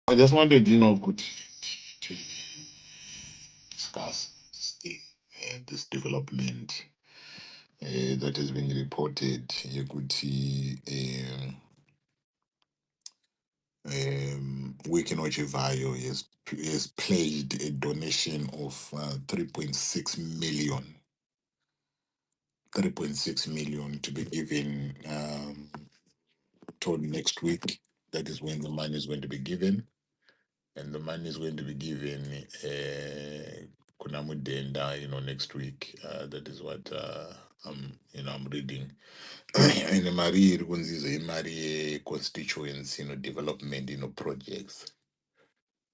I just wanted, to discuss this development that has been reported. Ukuthi Working on Chivayo has pledged a donation of 3.6 million. 3.6 million to be given toward next week. That is when the money is going to be given. And the money is going to be given Kunamudenda, next week. That is what I'm reading. And the Mari Runzizo Mari constituents, development, projects.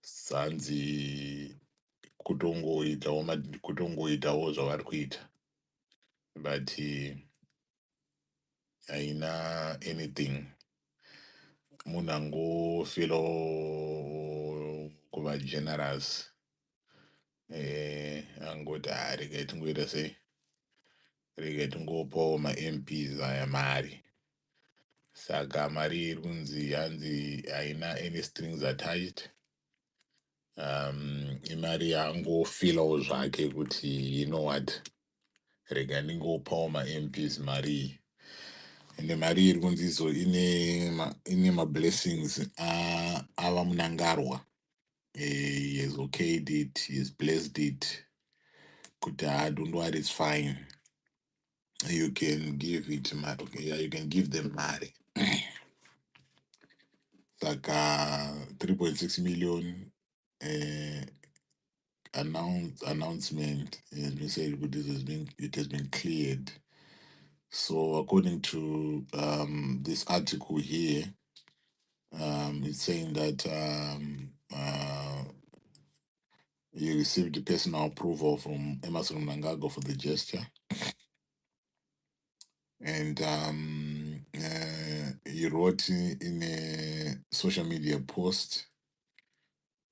Sanzi kutongoitawo zvavari kuita. But haina anything. Munhu angofila kuva generous. Angoti regai tingoita sei, regai tingopawo ma-MPs aya mari. Saka mari iri kunzi hanzi haina any strings attached. Imari yangofilawo zvake kuti what, rega ndingopawo ma-MPs mari iyi. Ende mari iri kunzi izo ine ma-blessings ava munangarwa. He has okayed it, he has blessed it. Kuti don't worry, it's fine. You can give it mari. Okay, yeah, you can give them mari. Saka 3.6 million announcement has been said, but it has been cleared. So according to this article here, it's saying that he received the personal approval from Emerson Mnangagwa for the gesture. And he wrote in a social media post,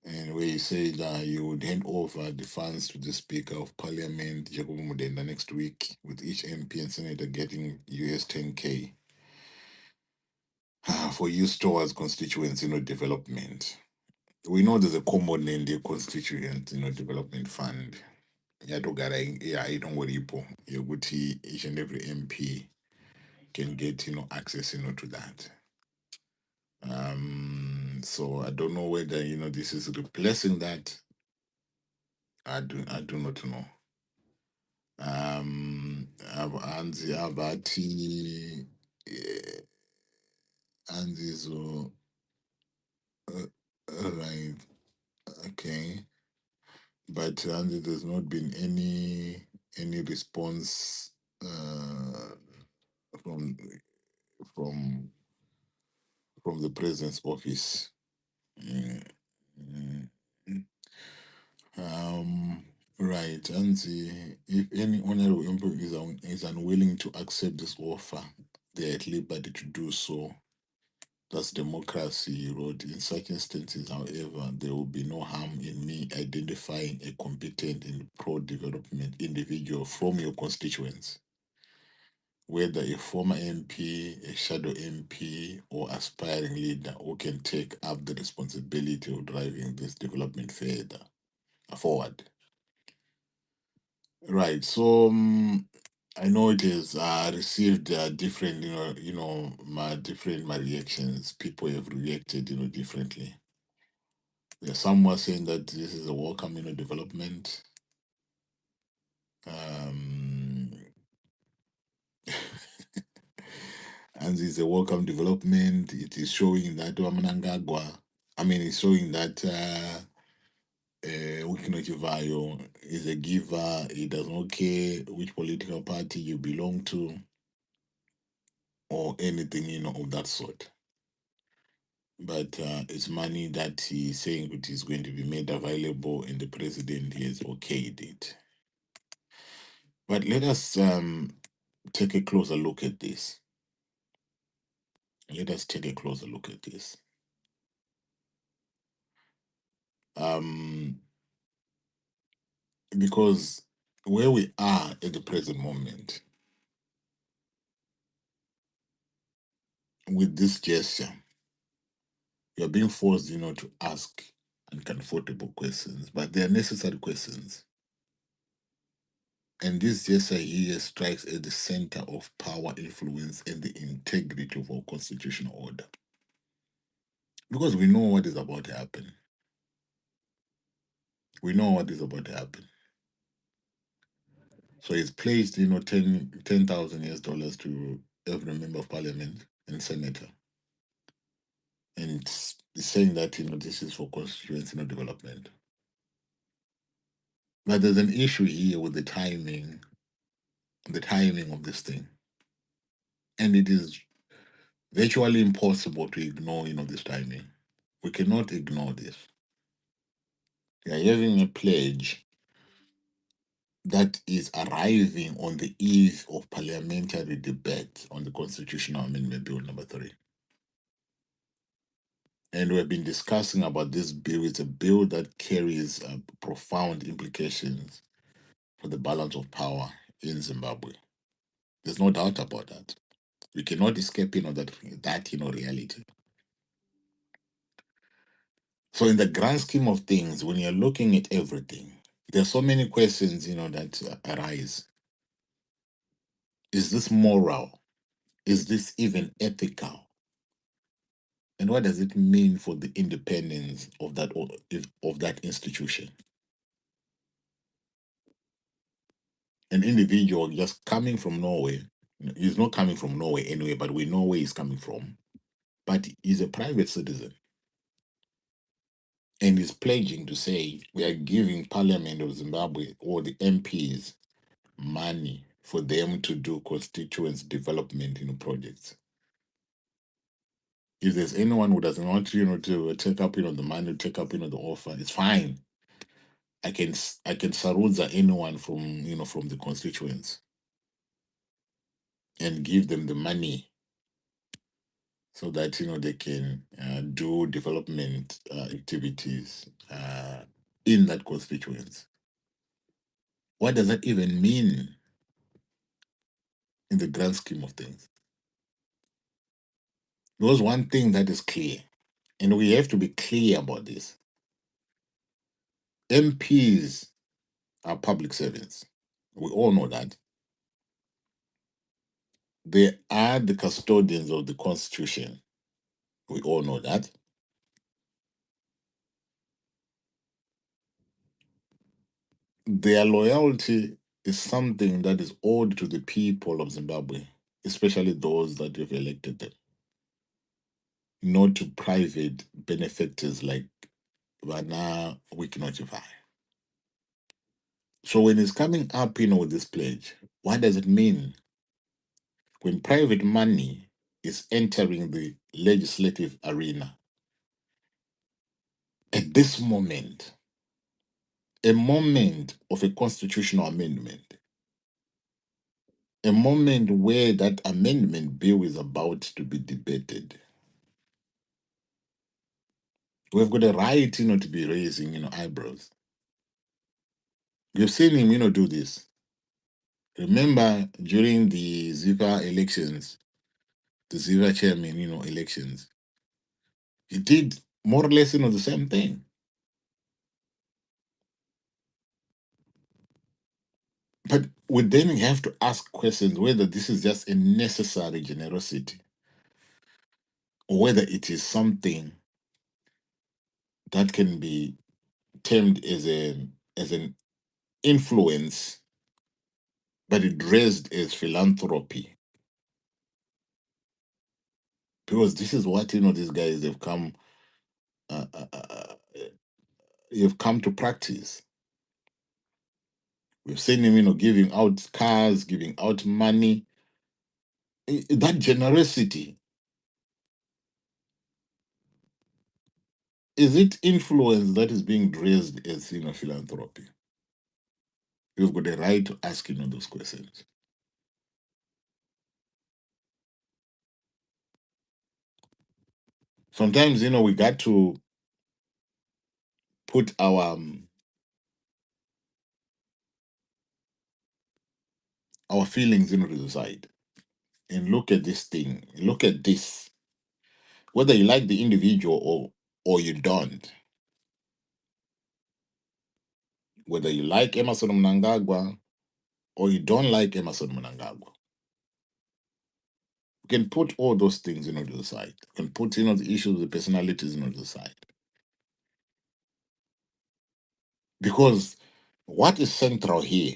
and where he said that he would hand over the funds to the Speaker of Parliament, Jacob Mudenda, next week, with each MP and Senator getting US 10K for use towards constituency development. We know there's a common in the constituent development fund. Yatogara itongoripo yokuti each and every MP can get access to that. So I don't know whether this is replacing that. I do not know. Anzi abati anzizo right, okay, but anzi there's not been any response from the president's office. Right, and if any honorable employee is unwilling to accept this offer, they are at liberty to do so. That's democracy, he wrote. In such instances, however, there will be no harm in me identifying a competent and pro-development individual from your constituents, whether a former MP, a shadow MP, or aspiring leader who can take up the responsibility of driving this development forward. Right. So I know it has received different, different reactions. People have reacted, differently. Some were saying that this is a welcome, development. And it's a welcome development. It is showing that it's showing that Chivayo is a giver. He does not care which political party you belong to or anything, of that sort. But it's money that he's saying it is going to be made available, and the president has okayed it. But let us take a closer look at this. Let us take a closer look at this. Because where we are at the present moment with this gesture, You're being forced, to ask uncomfortable questions, but they are necessary questions. And this gesture here strikes at the center of power, influence, and the integrity of our constitutional order. Because we know what is about to happen. We know what is about to happen. So it's placed, 10,000 US dollars to every member of parliament and senator. And it's saying that, this is for constituency, development. But there's an issue here with the timing of this thing. And it is virtually impossible to ignore, this timing. We cannot ignore this. We are having a pledge that is arriving on the eve of parliamentary debate on the Constitutional Amendment Bill number 3. And we've been discussing about this bill. It's a bill that carries profound implications for the balance of power in Zimbabwe. There's no doubt about that. We cannot escape, that reality. So in the grand scheme of things, when you're looking at everything, there are so many questions, that arise. Is this moral? Is this even ethical? And what does it mean for the independence of that institution? An individual just coming from Norway, he's not coming from Norway anyway, but we know where he's coming from. But he's a private citizen. And he's pledging to say, we are giving Parliament of Zimbabwe or the MPs money for them to do constituents development projects. If there's anyone who doesn't want to take up the money, take up the offer, it's fine. I can saruza anyone from the constituents and give them the money so that they can do development activities in that constituents. What does that even mean in the grand scheme of things? Because one thing that is clear, and we have to be clear about this: MPs are public servants. We all know that. They are the custodians of the Constitution. We all know that. Their loyalty is something that is owed to the people of Zimbabwe, especially those that have elected them, not to private benefactors like Vana Wikinotify. So when it's coming up, with this pledge, what does it mean? When private money is entering the legislative arena, at this moment, a moment of a constitutional amendment, a moment where that amendment bill is about to be debated, we've got a right, to be raising, eyebrows. We've seen him, do this. Remember during the Ziva elections, the Ziva chairman, elections, he did more or less, the same thing. But we then have to ask questions whether this is just a necessary generosity or whether it is something that can be termed as an influence, but it dressed as philanthropy. Because this is what these guys have come uh, uh, uh, uh, have come to practice. We've seen him, giving out cars, giving out money. That generosity, is it influence that is being dressed as philanthropy? You've got a right to ask those questions. Sometimes we got to put our feelings to the side and look at this thing. Look at this. whether you like the individual or you don't, whether you like Emerson Mnangagwa or you don't like Emerson Mnangagwa. You can put all those things to the side. You can put the issues, the personalities to the side. Because what is central here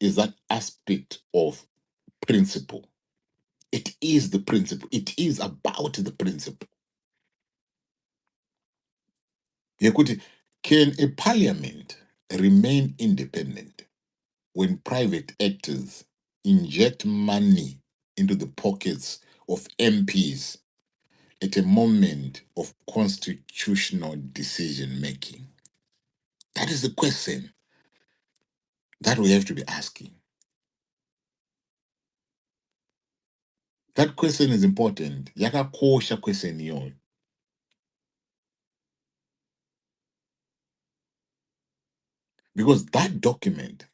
is that aspect of principle. It is the principle. It is about the principle. Yekuti, can a parliament remain independent when private actors inject money into the pockets of MPs at a moment of constitutional decision making? That is the question that we have to be asking. That question is important. Yakakosha question yon. Because that document,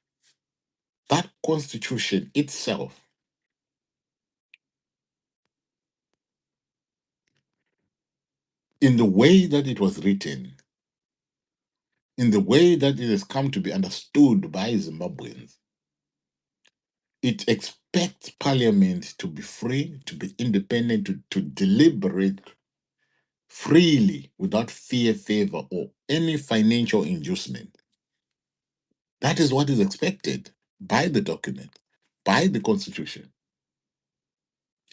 that constitution itself, in the way that it was written, in the way that it has come to be understood by Zimbabweans, it expects parliament to be free, to be independent, to deliberate freely without fear, favor, or any financial inducement. That is what is expected by the document, by the constitution.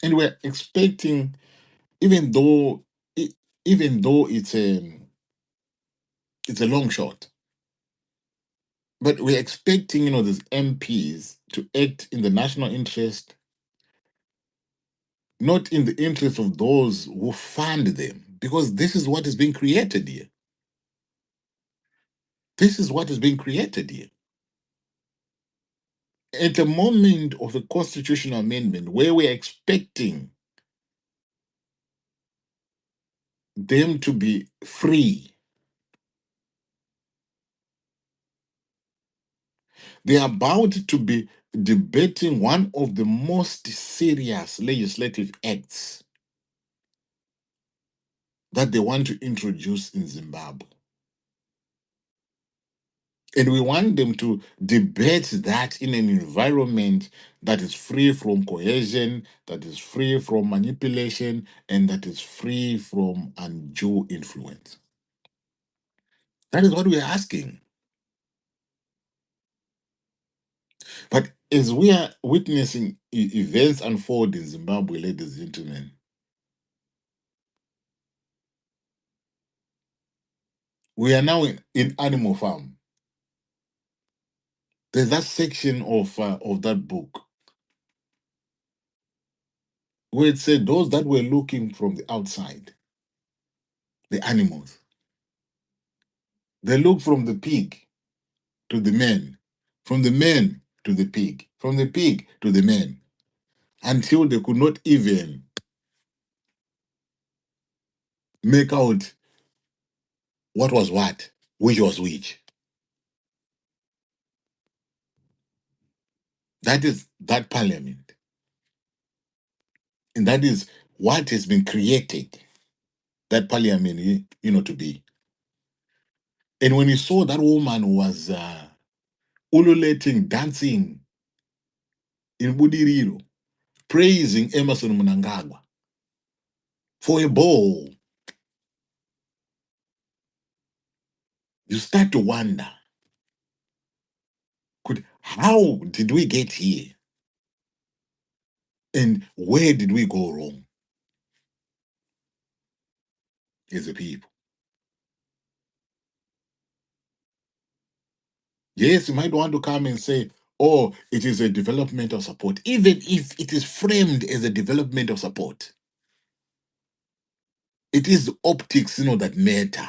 And we're expecting, even though even though it's a long shot, but we're expecting these MPs to act in the national interest, not in the interest of those who fund them, because this is what is being created here. This is what is being created here. At the moment of the constitutional amendment, where we're expecting them to be free, they're about to be debating one of the most serious legislative acts that they want to introduce in Zimbabwe. And we want them to debate that in an environment that is free from coercion, that is free from manipulation, and that is free from undue influence. That is what we're asking. But as we are witnessing events unfold in Zimbabwe, ladies and gentlemen, we are now in Animal Farm. There's that section of that book where it said those that were looking from the outside, the animals, they look from the pig to the man, from the man to the pig, from the pig to the man, until they could not even make out what was what, which was which. That is that parliament. And that is what has been created, that parliament, to be. And when you saw that woman was ululating, dancing in Budiriro, praising Emerson Mnangagwa for a bowl, you start to wonder, how did we get here? And where did we go wrong as a people? Yes, you might want to come and say, oh, it is a developmental support, even if it is framed as a developmental support. It is the optics, that matter.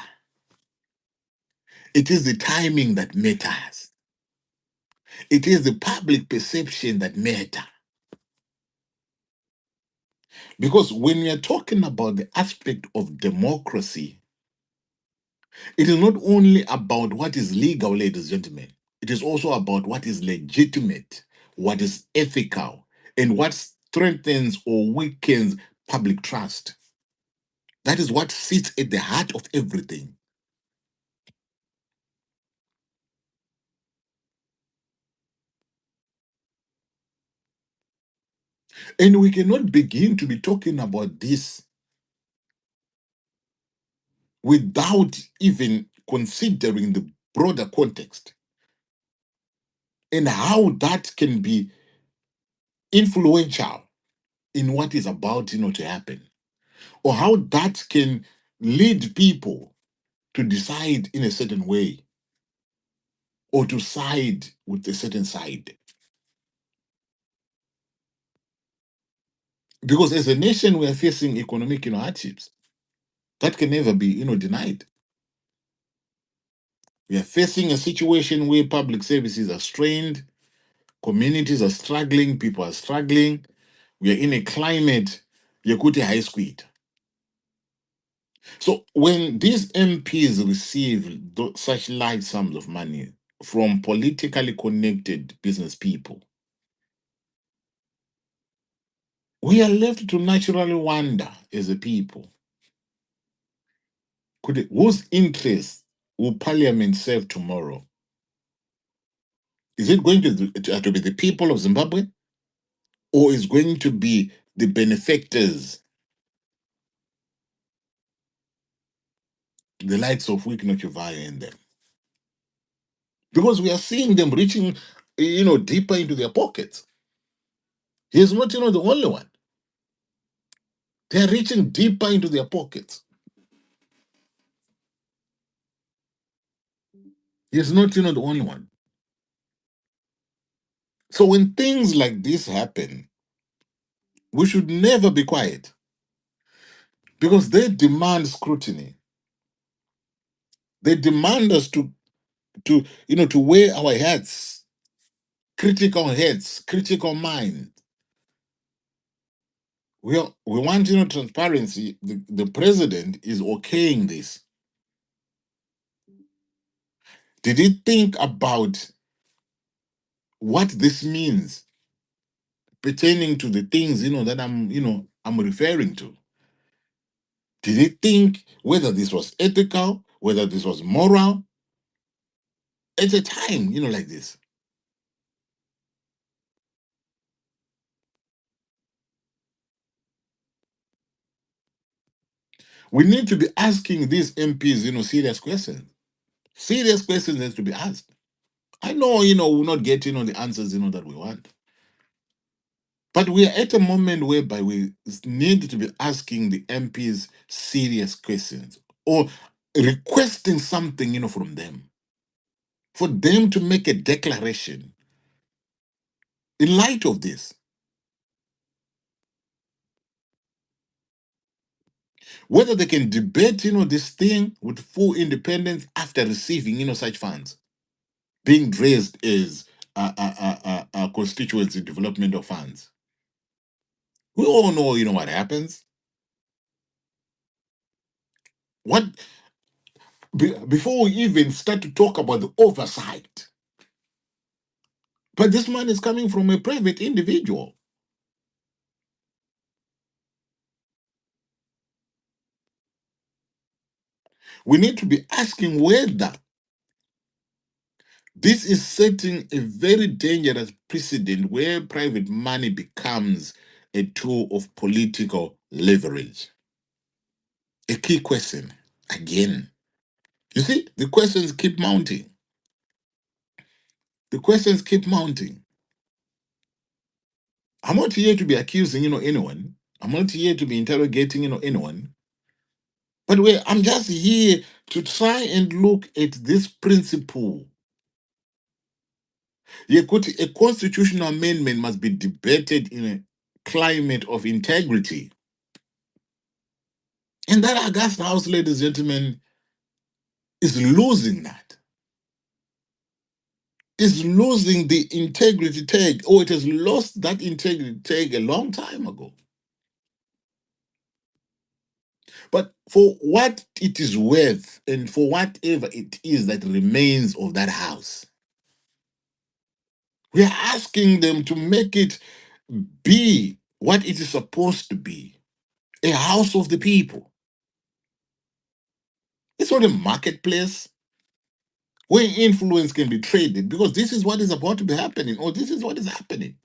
It is the timing that matters. It is the public perception that matter. Because when we are talking about the aspect of democracy, it is not only about what is legal, ladies and gentlemen. It is also about what is legitimate, what is ethical, and what strengthens or weakens public trust. That is what sits at the heart of everything. And we cannot begin to be talking about this without even considering the broader context and how that can be influential in what is about to happen, or how that can lead people to decide in a certain way or to side with a certain side. Because as a nation, we are facing economic hardships that can never be denied. We are facing a situation where public services are strained, communities are struggling, people are struggling. We are in a climate Yakuti high speed. So when these MPs receive such large sums of money from politically connected business people, we are left to naturally wonder as a people, whose interests will Parliament serve tomorrow? Is it going to be the people of Zimbabwe, or is going to be the benefactors, the likes of Chivayo and them? Because we are seeing them reaching, deeper into their pockets. He is not, the only one. They are reaching deeper into their pockets. He is not, the only one. So when things like this happen, we should never be quiet because they demand scrutiny. They demand us to wear our heads, critical mind. We want transparency. The president is okaying this. Did he think about what this means pertaining to the things that I'm referring to? Did he think whether this was ethical, whether this was moral at a time like this? We need to be asking these MPs serious questions. Serious questions has to be asked. I know we'll not get the answers that we want, but we are at a moment whereby we need to be asking the MPs serious questions or requesting something from them, for them to make a declaration in light of this, whether they can debate this thing with full independence after receiving such funds being raised as constituency development of funds. We all know what happens. What Before we even start to talk about the oversight, but this money is coming from a private individual. We need to be asking whether this is setting a very dangerous precedent where private money becomes a tool of political leverage. A key question again. You see, the questions keep mounting. The questions keep mounting. I'm not here to be accusing, anyone. I'm not here to be interrogating, anyone. But I'm just here to try and look at this principle. A constitutional amendment must be debated in a climate of integrity. And that August House, ladies and gentlemen, is losing that. Is losing the integrity tag, or it has lost that integrity tag a long time ago. But for what it is worth, and for whatever it is that remains of that house, we are asking them to make it be what it is supposed to be, a house of the people. It's not a marketplace where influence can be traded, because this is what is about to be happening, or this is what is happening.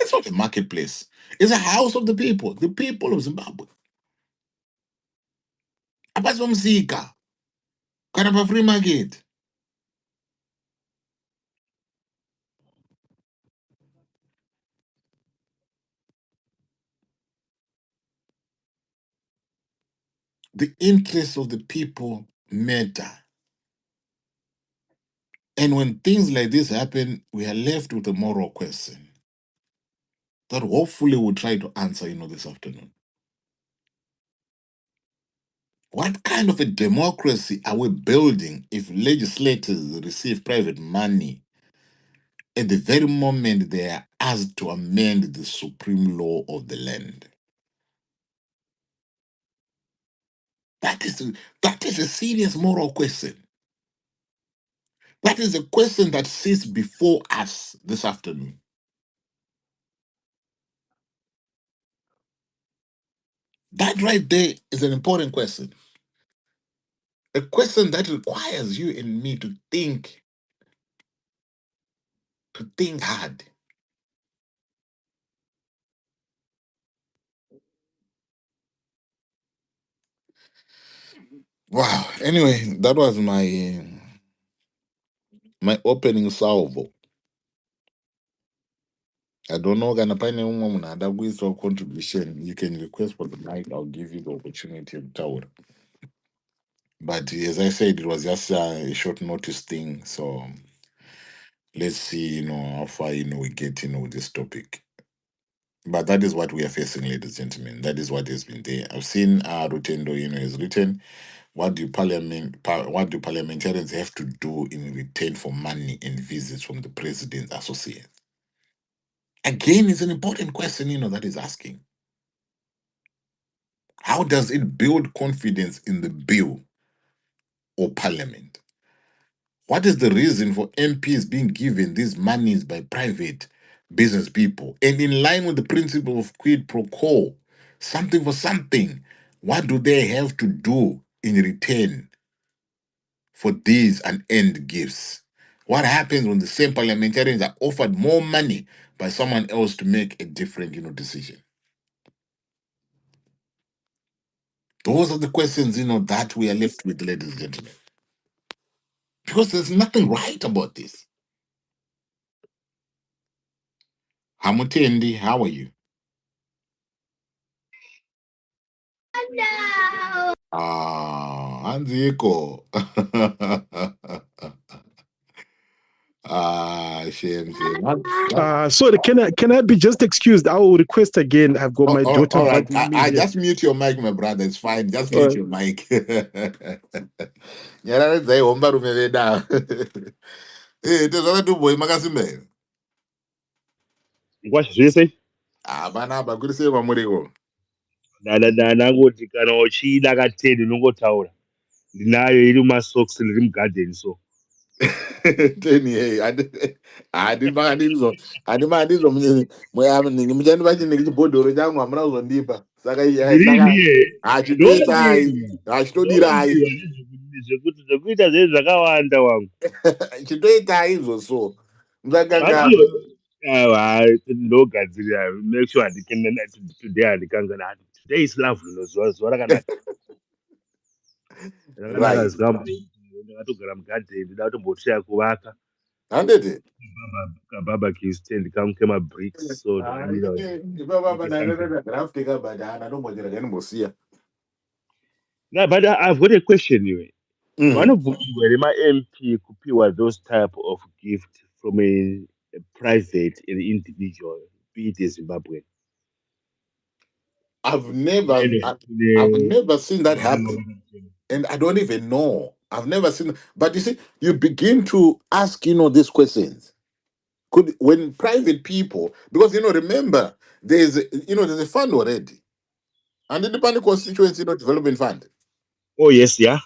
It's not a marketplace. It's a house of the people of Zimbabwe. Abazomzika, kana pa free market. The interests of the people matter. And when things like this happen, we are left with a moral question that hopefully we'll try to answer, this afternoon. What kind of a democracy are we building if legislators receive private money at the very moment they are asked to amend the supreme law of the land? That is a serious moral question. That is a question that sits before us this afternoon. That right there is an important question. A question that requires you and me to think hard. Wow. Anyway, that was my opening salvo. I don't know gonna find anyone that with or contribution. You can request for the mic. I'll give you the opportunity to tell. But as I said, it was just a short notice thing. So let's see, how far we get with this topic. But that is what we are facing, ladies and gentlemen. That is what has been there. I've seen Rutendo, has written, what do parliamentarians have to do in return for money and visits from the president's associates? Again, it's an important question, that is asking. How does it build confidence in the bill or parliament? What is the reason for MPs being given these monies by private business people? And in line with the principle of quid pro quo, something for something, what do they have to do in return for these unearned gifts? What happens when the same parliamentarians are offered more money by someone else to make a different, decision? Those are the questions, that we are left with, ladies and gentlemen. Because there's nothing right about this. Hamutendi, how are you? Anziko. Shame. Sorry, can I be just excused? I will request again. I've got my daughter All right. bugging me I here. just mute your mic, my brother. It's fine. Just mute your mic. Nyarare dzai homba rume veda. Tezvaka tuboy makasimba. Zvese Panapa kuri sei kwamuriko? nangoti kana uchida kateni unongotaura ndinayo iri mumasocks riri mugarden so Teni hey. Handimanizo muchandipa chinhu chibhodhoro changu hamuna kuzondipa. Saka ndirinie hachitoitsai. Hachitodirai. zvekuita zvezvi zvakawanda wangu Chitoitai izvo but musakanganwa. ndogadzirira make sure handikenda today handikangana today is lovely zuva rakanaka Right. ndakatogara mugarden ndida kutomboshaya kuvaka Handete. kabarbecue stand kangu kemabricks so ndakamira Ipapa something. ndakafika but anombotera kanimbosiya. Yeah, but I've got a question here. Mhm. Vanobvumirwa here ma-MP kupiwa those type of gift from a private an individual, be it a Zimbabwean. I've Kind never of I, in I've a- never seen that happen. And I don't even know. I've never seen, but you see, you begin to ask, these questions. Could when private people, because remember, there's a fund already. And the Independent Constituency Development Fund. Oh yes, yeah.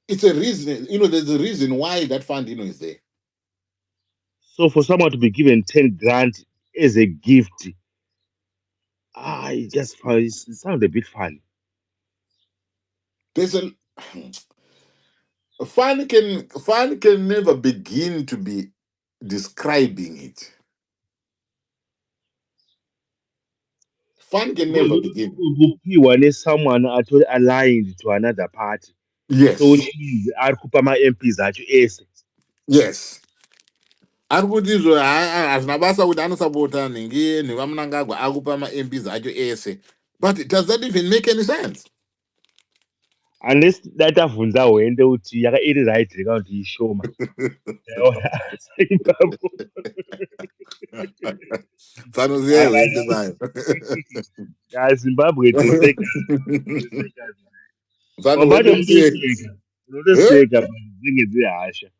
It's a reason, there's a reason why that fund, is there. So for someone to be given 10 grand as a gift, it just it sounds a bit funny. There's a fun can never begin to be describing it. Fun can Because never begin. kupiwa nesomeone atoli aligned to another party. So which Yes. means ari kupa ma-MPs acho ese. Yes. Ari kuti izvo hazvina basa kuti anosapota nhingi nevamunangagwa akupa ma-MPs acho ese. But does that even make any sense? Unless datavhunza hwende kuti iri right reka kuti ishoma. Ipapo Sanoziya hwende nayo. Zimbabwe toseka. Wabata Sanohwende musiyeni. unotoseka dzinenge dziri hasha.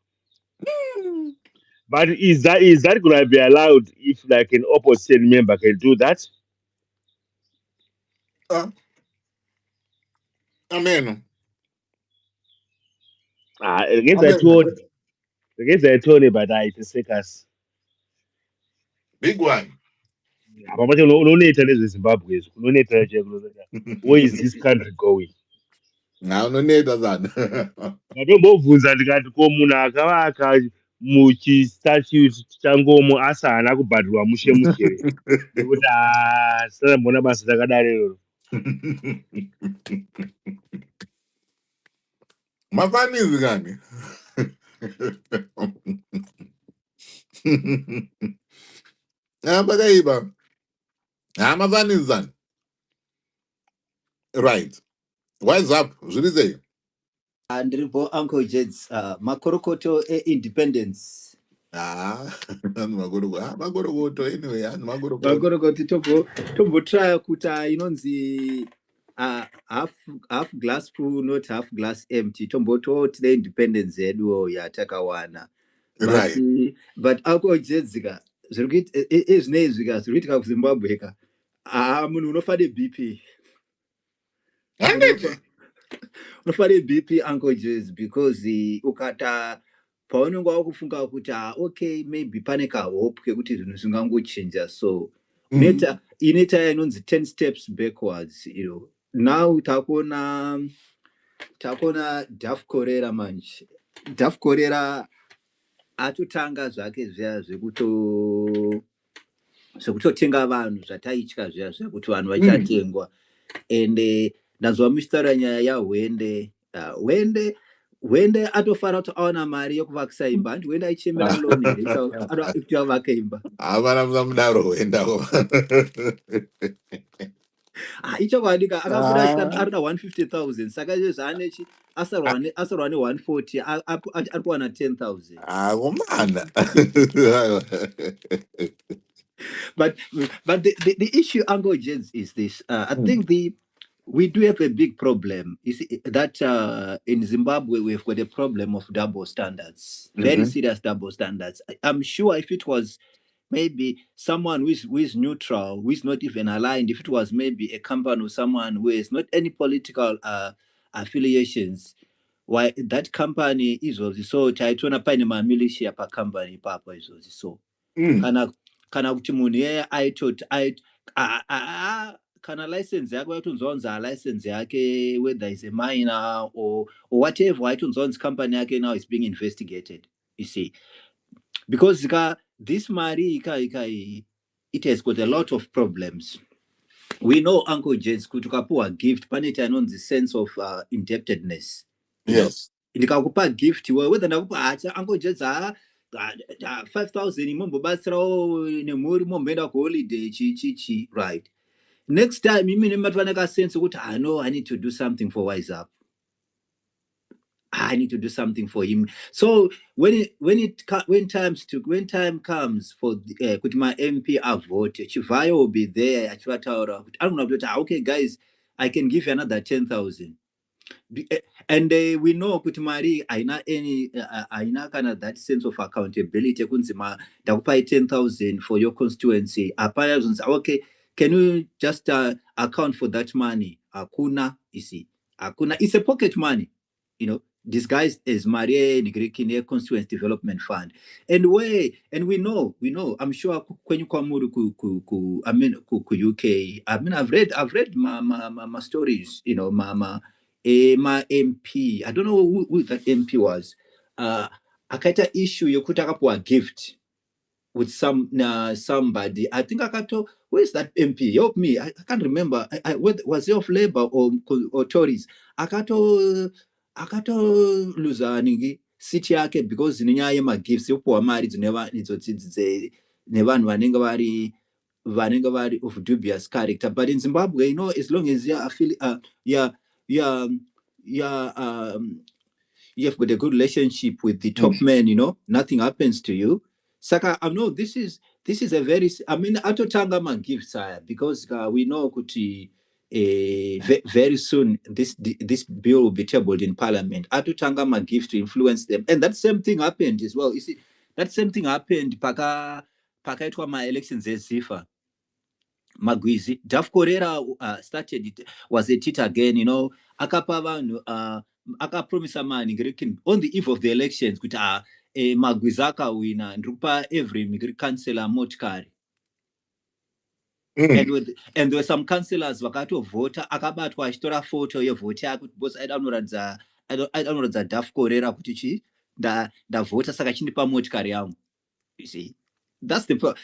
But is that going to be allowed if like an opposition member can do that? Amen. Against Amen. I told but I circus. Big one. Apa pacho unoita nezveZimbabwe izvi unoita chekunozeka. Where is this country going? Now no need of that. Ndatombobvunza ndikati ko munhu akavaka muchistatute changomo asi haana kubhadhirwa mushe mushere nekuti sara mbona basa takadaro iroro. Mafanizi kani. Pakaiba. Mafanizi zani. Right. What's up? Zviri sei? Ndiripo Uncle Jeds, makorokoto e-independence. Magorokoto anyway, magorokoto. Makorokoto tombotraya kuti inonzi half glass full, not half glass empty. Tombototi the-independence yedu yatakawana. Right. But Uncle Jeds ezvinezvika zviri kuitika kuZimbabwe ka. Munhu unofane BP. Unofane BP Uncle Jeds because ukata paunenge wakufunga kuti okay maybe pane kahope kekuti zvinhu zvingangochinja so inoita inonzi 10 steps backwards now takona Daf Korera manje. Daf Korera atotanga zvake zviya zvekutotenga vanhu zvataitya zviya zvekuti vanhu vachatengwa ende ndanzwa muchitaura nyaya yahwende hwende atofara kuti awana mari yekuvakisa imba handi hwende aichemera loan here kuti avake imba havana musamudaro hwendako. ichokwandika akabuda arida 150,000 saka izvo zvaanechi asarwa ne140 ari kuwana 10,000 komana. but the issue, Uncle Jens, is this. I think we do have a big problem. You see that in Zimbabwe we've got a problem of double standards, very serious double standards. I'm sure if it was maybe someone who is neutral, who is not even aligned, if it was maybe a company or someone who has not any political affiliations, why that company is also so taitona paine militia pa company papa is also so kana kuti munhu yeye aitoti kana license yako yatonzwanzi license yake whether is a minor or whatever waitonzwanzi company yake now is being investigated, you see, because this mari it has got a lot of problems. We know Uncle Jens kuti ukapuwa gift pane chainonzi sense of indebtedness. Yes. Ndikakupa gift whether ndakupa Uncle Jens 5,000 mombobatsirawo nemhuri momboenda kuholiday chichichi, right? Next time imi nematoneka sense kuti I need to do something for Wise Up. I need to do something for him. So when time comes for kuti my MP vote, Chivayo will be there achivataura kuti anogona kutoti okay guys, I can give you another 10,000. And we know kuti mari aina kana that sense of accountability kunzi ndakupai 10,000 for your constituency. Apaya zvonzi okay, can you just account for that money? Akuna, you see. Akuna, it's a pocket money, disguised as Marie Nigrikin Constituency Development Fund. And we know, I'm sure when you come to UK, I've read my stories, mama MP, I don't know who that MP was. Akaita issue yokuti akapuwa gift with somebody. I think akato, who is that MP? Help me. I can't remember. Was he of Labour or Tories? Akato luza city yake because nenyaya magifts yopuwa mari dzineva idzo nevanhu vanenge vari of dubious character. But in Zimbabwe, as long as yeah, yeah, yeah, you've got a good relationship with the top men, nothing happens to you. Saka, I know this is a very, I mean, atotanga man gives sire because we know kuti very soon this bill will be tabled in parliament. Atotanga man gives to influence them, and that same thing happened as well. You see, that same thing happened pakaitwa my elections as Zifa. Magwizi Daf Corera started it, was a tit again, akapa vanhu akapromisa mani on the eve of the elections kuti Magwizi akawina ndikupa every councillor motikari. And there were some councillors vakatovhota akabatwa achitora photo yevhoti yake because aidanoradza Daf Corera kuti chi ndavhota saka chindipa motikari yangu. You see, that's the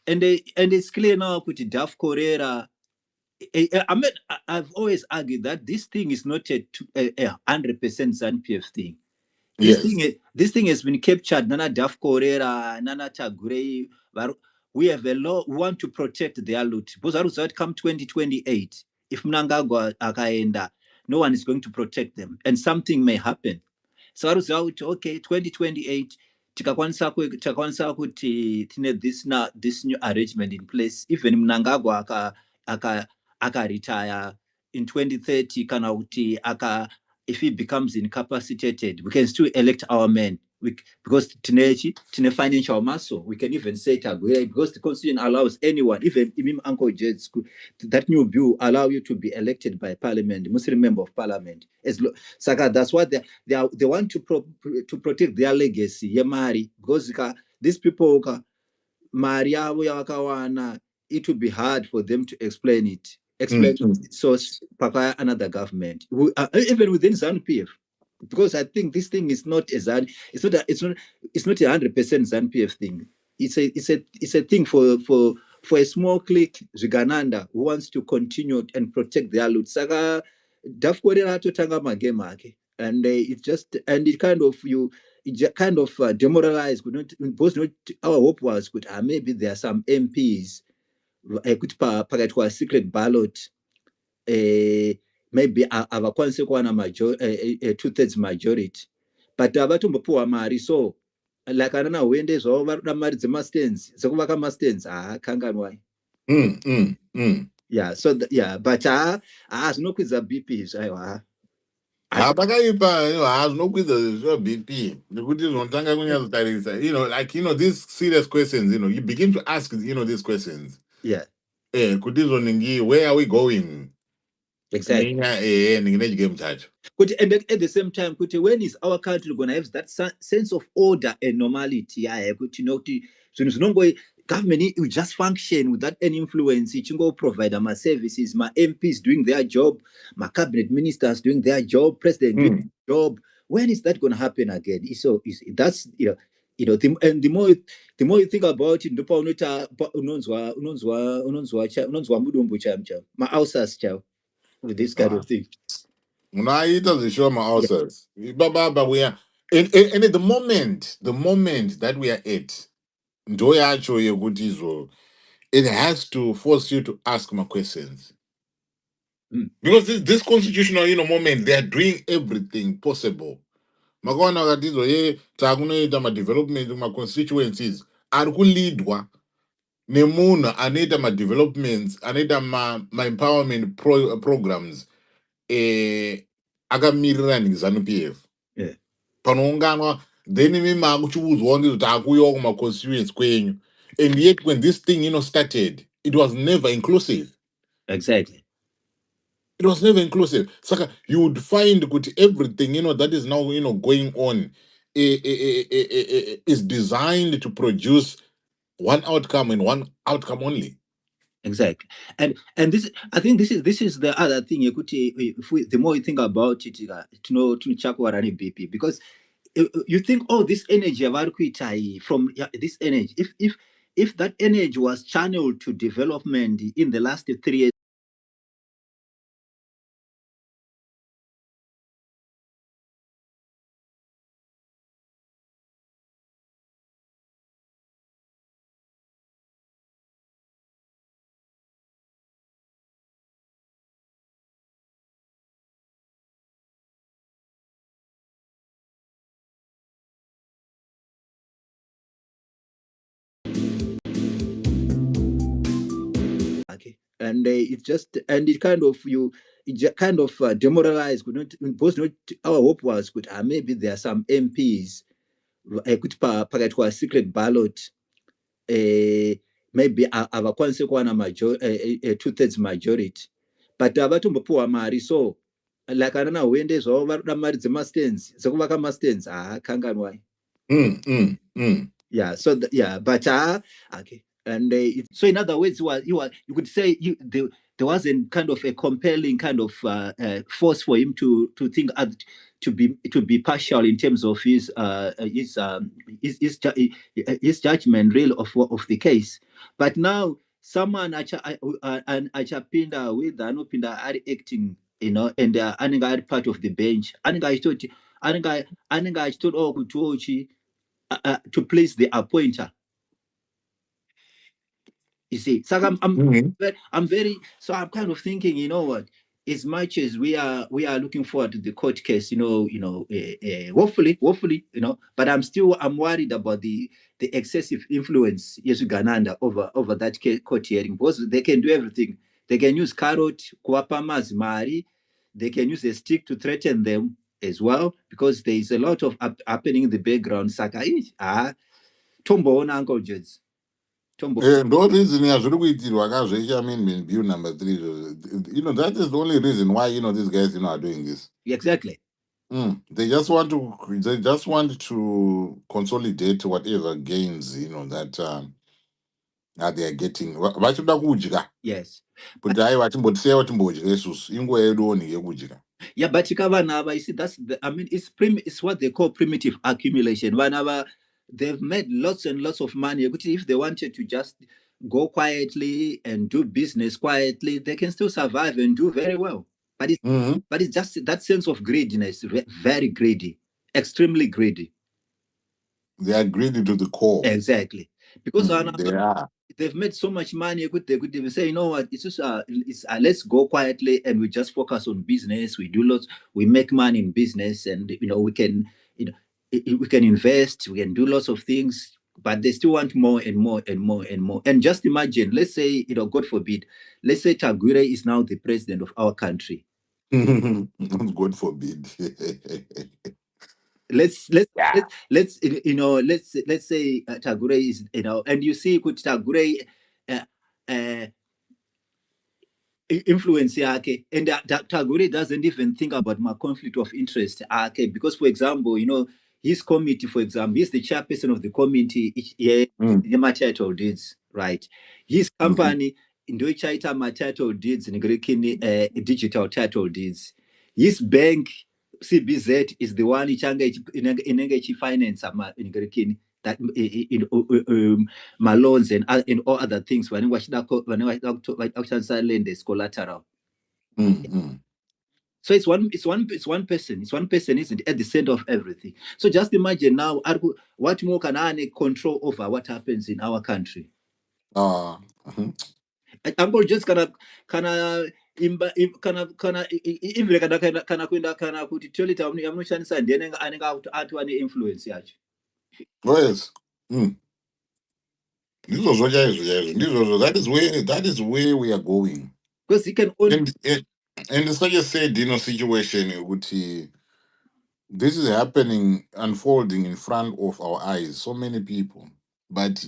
and it's clear now kuti Daf Corera. I mean, I've always argued that this thing is not a 100% ZANU-PF thing. This thing has been captured. Nana Daf Corera, Nana Tagurei. We have a law. We want to protect their loot. Because that result come 2028. If Mnangagwa akaenda, no one is going to protect them, and something may happen. So that result, okay, 2028. Tikakwanisa kuti tine this new arrangement in place. Even Mnangagwa aka retire in 2030 kana kuti if he becomes incapacitated, we can still elect our men because tine financial muscle. We can even say because the constitution allows anyone, even Uncle Jets, that new bill allow you to be elected by parliament, Muslim member of parliament. Saka, that's what they want to protect their legacy. Yamari, because these people Maria Wakawana, it would be hard for them to explain it. Source Papaya another government, even within ZANU-PF, because I think this thing is not it's not 100% ZANU-PF thing. It's a thing for a small clique Zigananda who wants to continue and protect their loot. Saga Dafkorera to Tangama Gemake, and it kind of demoralized. Our hope was good. Maybe there are some MPs could packet a secret ballot. Maybe avakwanise kuwana a 2/3 majority, but avatombopuwa mari so like anana huende zvavo varoda mari dzemastands dzekuvaka mastands kanganwai. Yeah, so but zvinokwidza BP zvaiwa pakaipa zvinokwidza BP nekuti zvinotanga kunyatsotarisa like these serious questions you begin to ask these questions. Yeah. Kuti izvonhingi where are we going? Exactly. Game charge. And at the same time, when is our country going to have that sense of order and normality? Government will just function without any influence. It will provide my services, my MPs doing their job, my cabinet ministers doing their job, president doing their job. When is that going to happen again? That's and the more you think about it, my outsiders with this kind of thing. Unaita zishoma outsiders. Baba, we are and at the moment that we are at, ndoyacho yekuti izvo, it has to force you to ask my questions. Because this constitutional moment, they are doing everything possible. Makaona katizo takunoita ma-development ma-constituencies ari kuleadwa nemunhu anoita ma-developments anoita ma-empowerment programs akamirira ZANU-PF. Panounganwa then makuchiudzwa kuti akuuyawo kuma-constituents kwenyu, and yet when this thing started, it was never inclusive. Exactly. It was never inclusive. So you would find that everything that is now going on is designed to produce one outcome and one outcome only. Exactly. And this, I think this is the other thing. If we, the more you think about it, to know to check what any BP, because you think, oh, this energy from this energy, if that energy was channeled to development in the last 3 years. Okay, and it just, and it kind of kind of demoralized. Could not, because not, our hope was good. Maybe there are some MPs could packet was secret ballot. Maybe avakwanise kuwana two-thirds majority, but avatombopiwa mari, so like anana huende zvavo varoda mari dzemastands dzekuvaka mastands kanganwai. Yeah, so yeah, but okay, and so in other words, you could say there wasn't kind of a compelling kind of force for him to think to be partial in terms of his judgment real of the case. But now someone achapinda with anopinda ari acting, and anenge ari part of the bench, anenge achitoti anenge achitoti kuti to please the appointer. You see, so I'm very, so I'm kind of thinking, you know what? As much as we are looking forward to the court case, hopefully, but I'm worried about the excessive influence yes Gananda over that court hearing, because they can do everything. They can use carrot, kuapamas mari, they can use a stick to threaten them as well, because there is a lot of happening in the background. Saka tombo on Uncle Jeds. No reason zviri kuitirwa kazvecha amendment bill number 3 that is the only reason why these guys are doing this. Exactly. They just want to consolidate whatever gains that they are getting. Vachibuda kudya. Yes. Kuti hai vachimbotiseya timbodya isusu inguva yedu oni yekudya. Yeah, but you see, that's it's what they call primitive accumulation. Whenever they've made lots and lots of money, if they wanted to just go quietly and do business quietly, they can still survive and do very well. But it's just that sense of greediness, very greedy, extremely greedy. They are greedy to the core. Exactly. Because they are. They've made so much money. They could even say, you know what, it's just let's go quietly and we just focus on business. We make money in business, and we can we can invest, we can do lots of things, but they still want more and more and more and more. And just imagine, let's say, God forbid, let's say Tagure is now the president of our country. God forbid. let's say Tagure is, and you see could Tagure influence yake, and Tagore doesn't even think about my conflict of interest because, for example, his committee, for example, he's the chairperson of the committee here, the title deeds, right? His company ndio ichaita title deeds in digital title deeds. His bank CBZ is the one inenge ichifinance that my loans and all other things when I lend is collateral. So it's one person. It's one person, isn't it, at the center of everything. So just imagine now, what more can I control over what happens in our country? Uncle just kana imba kana even kana kuti tolita amunoshandisa ndiye anenge ati ane influence yacho. Yes. That is where we are going. Because he can only and such a sad situation this is happening, unfolding in front of our eyes, so many people, but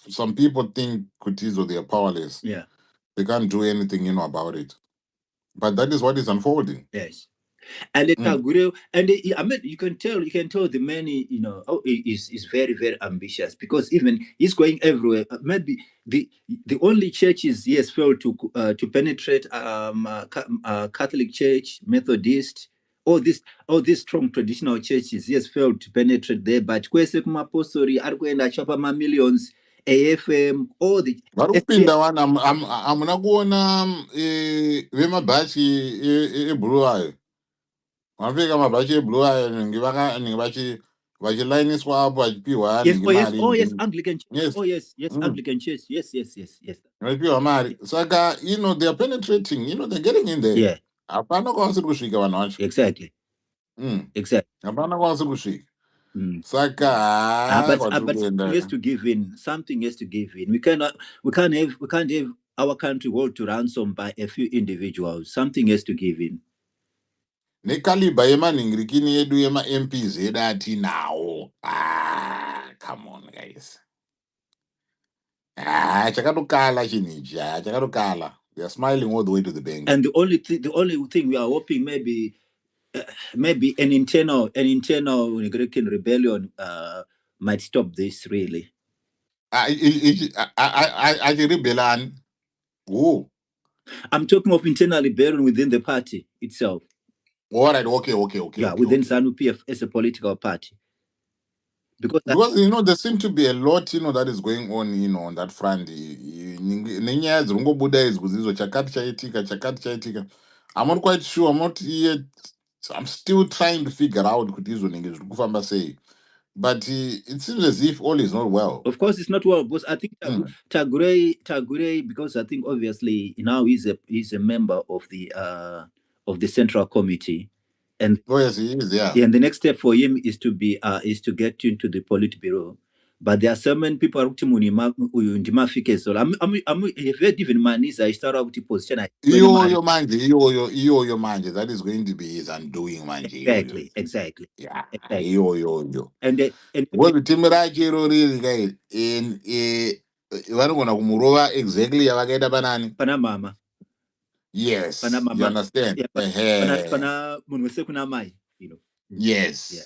some people think Kutizo, they are powerless. Yeah, they can't do anything about it, but that is what is unfolding. Yes. And Tagure, and I mean, you can tell the man, is very, very ambitious, because even he's going everywhere. Maybe the only churches he has failed to penetrate, Catholic Church, Methodist, all these strong traditional churches, he has failed to penetrate there. But kwese kumapostori ari kuenda chapa millions, AFM, all the vari SDA. kupinda vanhu hamuna kuona vemabhachi ebhuruu ayo vanopfeka mabhachi ebhuruu ayo nenge vachilainiswa apo vachipiwa Yes, nenge oh yes, mari oh yes, Anglican Church. yes Oh yes, Anglican Church. Yes. vachipiwa mari saka they are penetrating, they're getting in there. Yeah, Hapana kwavasiri kusvika vanhu vacho. exactly. Exactly. Hapana kwavasiri kusvika. Mm. Saka But kwatiri something kuenda. has to give in. Something has to give in. We can't have our country held to ransom by a few individuals. Something has to give in. Nekaliba yemanhingirikini yedu yema-MPs edu atinawo. Come on guys. Chakatokala chinhu ichi. Chakatokala. They are smiling all the way to the bank. And the only thing we are hoping, maybe an internal Greek rebellion might stop this, really. Rebellion. Who? I'm talking of internal rebellion within the party itself. All right, okay. Yeah, within ZANU-PF as a political party. Because there seems to be a lot, that is going on, on that front. Nenyaya dzirongobuda idzi kuzizo chakati chaitika. I'm not quite sure. I'm not yet. I'm still trying to figure out kuti izvonenge zviri kufamba sei. But it seems as if all is not well. Of course, it's not well, because I think Tagure, because I think obviously now he's a member of the Central Committee, and yes, he is. Yeah. And the next step for him is to get into the Politburo. But there are so many people who ndimafike so I'm even manisa start out position iyoyo manje that is going to be his undoing manje. Exactly. Yeah. Exactly. Iyoyo. And Because timu racho irori kai vanogona kumurova exactly yavakaita panani pana mama. Yes. Pana mama. You understand? Yeah, pana munhu wese kuna mai, Yes. Yeah.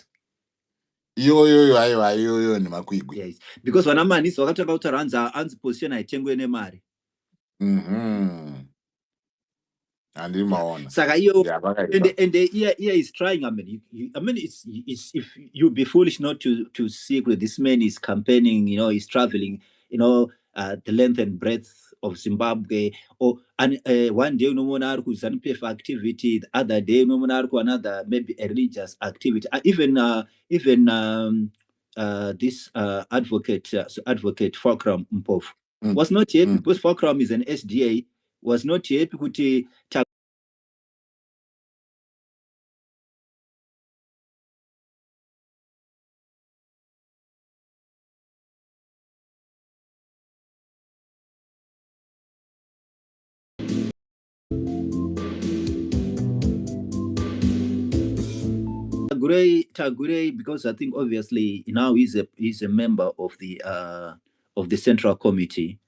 Iyoyo nemakwikwi. Yes. Because vana manisi vakataka kutaura anzi position haitengwe nemari. Andimaona. Saka iyo and here is trying. I mean, it's if you be foolish not to see where this man is campaigning. He's traveling. The length and breadth of Zimbabwe. And one day no one are ZANU-PF activity. The other day no one are another maybe a religious activity. Even this advocate Fulcrum Mpov was not here because Fulcrum is an SDA. Was not here because Tagure, because I think obviously now he's a member of the Central Committee,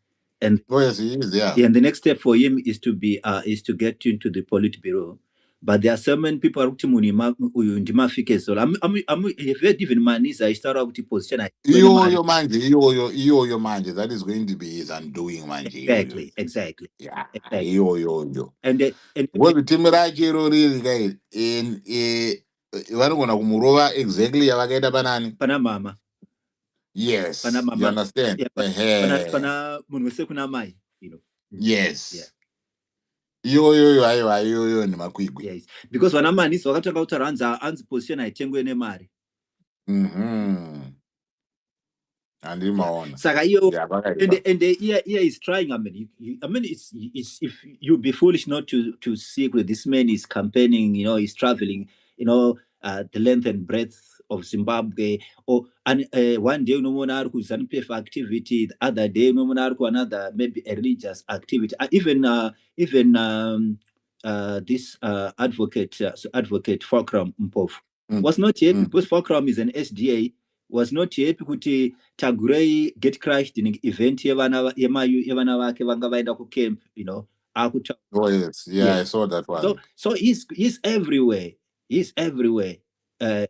and yes, he is. Yeah. And the next step for him is to get into the Politburo. But there are so many people who ndimafike so I'm even manisa I start out position iyoyo manje that is going to be his undoing manje. Exactly. Yeah. Iyoyo. And because timu racho irori kai vanogona kumurova exactly yavakaita panani pana mama. Yes. Pana mama. You understand? Yeah, pana munhu wese kuna mai, Yes. Yeah. Iyoyo nemakwikwi. Yes. Because vana manisi vakataka kutaura anzi position haitengwe nemari. Andimaona. Saka iyo and here is trying. I mean, it's if you be foolish not to see where this man is campaigning. He's traveling. The length and breadth of Zimbabwe. And one day no one are ZANU-PF activity. The other day no one are another maybe a religious activity. Even this advocate Fulcrum Mpov was not here because Fulcrum is an SDA. Was not here because Tagure get crashed in an event yevana vake vanga vaenda ku camp, Oh yes, yeah, I saw that one. So he's everywhere. He's everywhere. Yeah,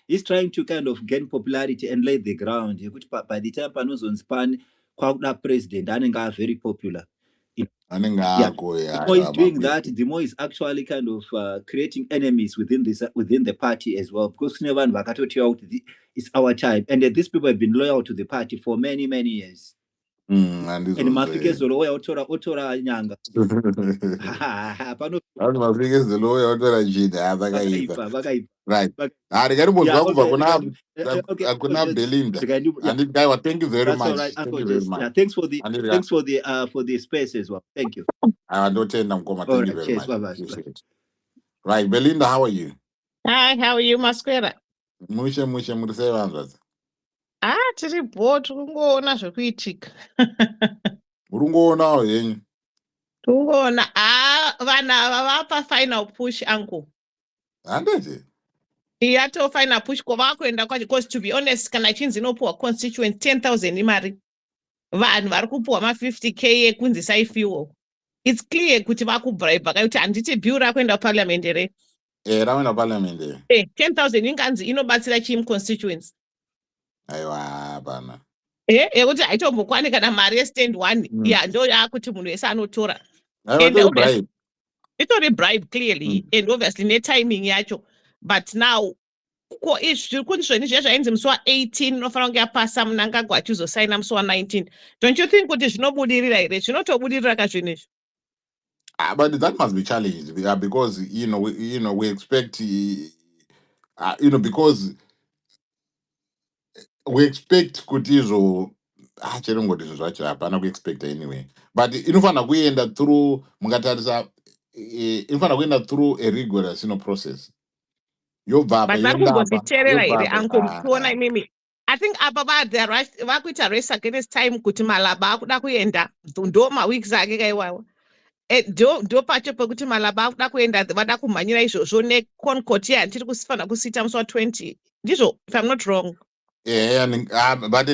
He's trying to kind of gain popularity and lay the ground. By the time panozonspan kwauda president, anenga very popular. Yeah. The more he's doing that, the more he's actually kind of creating enemies within the party as well. Because never it's our time, and these people have been loyal to the party for many years. And this And was Mafikezolo otora nyanga. Mafrika the lawyer order jida Vakaipa. right. Arigaribu Yeah, kuba okay. kuna Belinda. Yeah, And this guy, thank you very that's much. all right. Thank Uncle you very Jess. much. Yeah, thanks for the space as well. Thank you. I don't tell them come. All Thank you right, very cheers. much. Bye bye. Appreciate it. Right, Belinda, how are you? Hi, how are you, Masquera? Mushe muriseva. Tiri bored kungoona zvekuitika. Urungoona yenyu. Kungoona vanhu ava vapa final push uncle. Handete. Yato final push kwavakuenda kwacho because to be honest kana chinzi inopuwa constituent 10,000 imari. Vanhu vari kupuwa ma50k ekunzisai fuel. It's clear kuti vakubribe kuti handiti bill rakuenda parliament here. Rakuenda parliament. 10,000 inganzi inobatsira chii constituents. Aiwa bana. Yekuti haitombokwani kana mari yestand 1 ndo yakuti munhu wese anotora. And bribe. Itori bribe clearly and obviously netiming yacho, but now zviri zvainzi musi wa18 unofanira kunge yapasa munangagwa achizosaina musi wa19. Don't you think kuti zvinobudirira here? Zvinotobudirira kazvinhu izvi. But that must be challenged because we expect because we expect kuti chero ngoti zvacho hapana kuexpecta anyway, but inofana kuenda through mungatarisa inofana kuenda through a rigorous process yobva But vari kumbozviteerera here uncle muchiona imimi. I think apa vakuita race against time kuti malaba akuda kuenda ndo maweeks ake kaiwawa. Ndo pacho pekuti malaba akuda kuenda vada kumhanyira izvozvo neconcort yandiri kusifana kusita musi wa20 ndizvo if I'm not wrong. But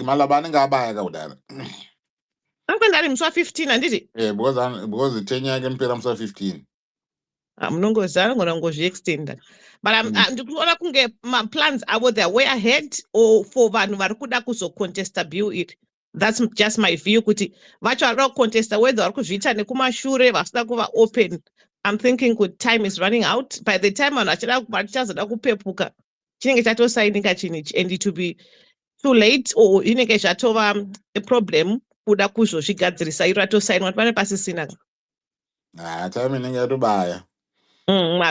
malaba anenge abaya akudara Anokwenda ari musi wa15 handiti? Because 10 yake nopera musi wa15. Munongozara ngona ngozviextenda. But ndikuona kunge plans avo they're way ahead or for vanhu vari kuda kuzocontesta bill it. That's just my view kuti vacho vari kucontesta whether vari kuzviita nekumashure vasida kuva open. I'm thinking good time is running out. By the time vanhu vachazoda kupepuka chinenge chatosainika chinichi and it will be too late or inenge zvatova a problem kuda kuzozvigadzirisa iro ratosainwa kuti pane pasisina. Time inenge yatobaya.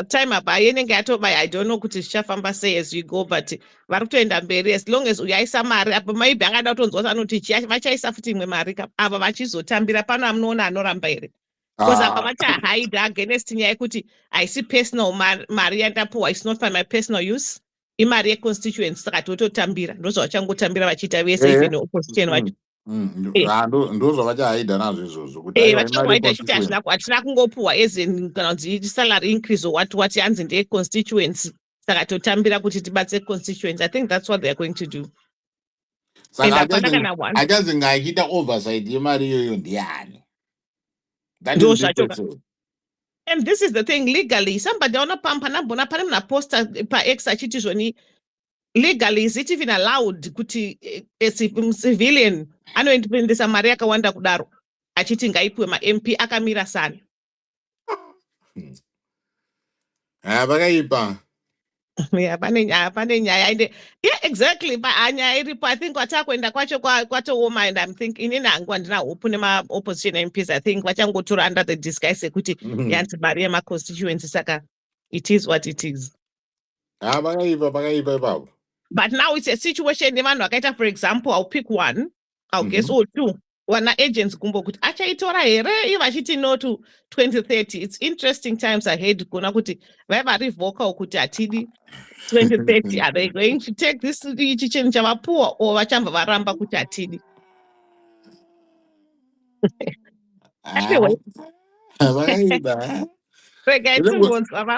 Time apa yenenge yatobaya. I don't know kuti zvichafamba sei as we go, but vari kutoenda mberi as long as uyaisa mari apa maybe angada kutonzwa anoti vachaisa futi imwe mari apa vachizotambira pano amunoona anoramba here because apa vachahide against nyaya yekuti haisi personal mari yandapuwa is not for my personal use imari yeconstituency saka tototambira ndozvavachangotambira vachiita vese even opposition vacho ndozvavachahaidha nazvo izvozvo vachitomaita chiti hatina kungopuwa kana kunzi salary increase or what yanzi ndeyeconstituency saka totambira kuti tibatsire constituency. I think that's what they're going to do. Achazi ngachiita oversight yemari iyoyo ndiani. And this is the thing legally somebody panambona pane muna poster paX achiti zvoni legally is it even allowed kuti civilian anoendesa mari yakawanda kudaro achiti ngaipiwe ma-MP akamira sana. Vakaipa. Yeah, pane nyaya ende exactly nyaya iripo. I think watakuenda kwacho kwatooma and I'm thinking inini hangu handina hope nema-opposition MPs. I think vachangotora under the disguise ekuti yanzi mari yema-constituency saka it is what it is. Vakaipa ipapo. But now it's a situation nevanhu vakaita, for example, I'll pick one, I'll guess or two. Wana agents kumbo kuti achaitora here iye vachiti no to 2030. It's interesting times ahead kuona kuti vaiva revoka kuti hatidi 2030. Are they going to take this ichi chinhu chavapuwa or vachamba varamba kuti hatidi? Anyway.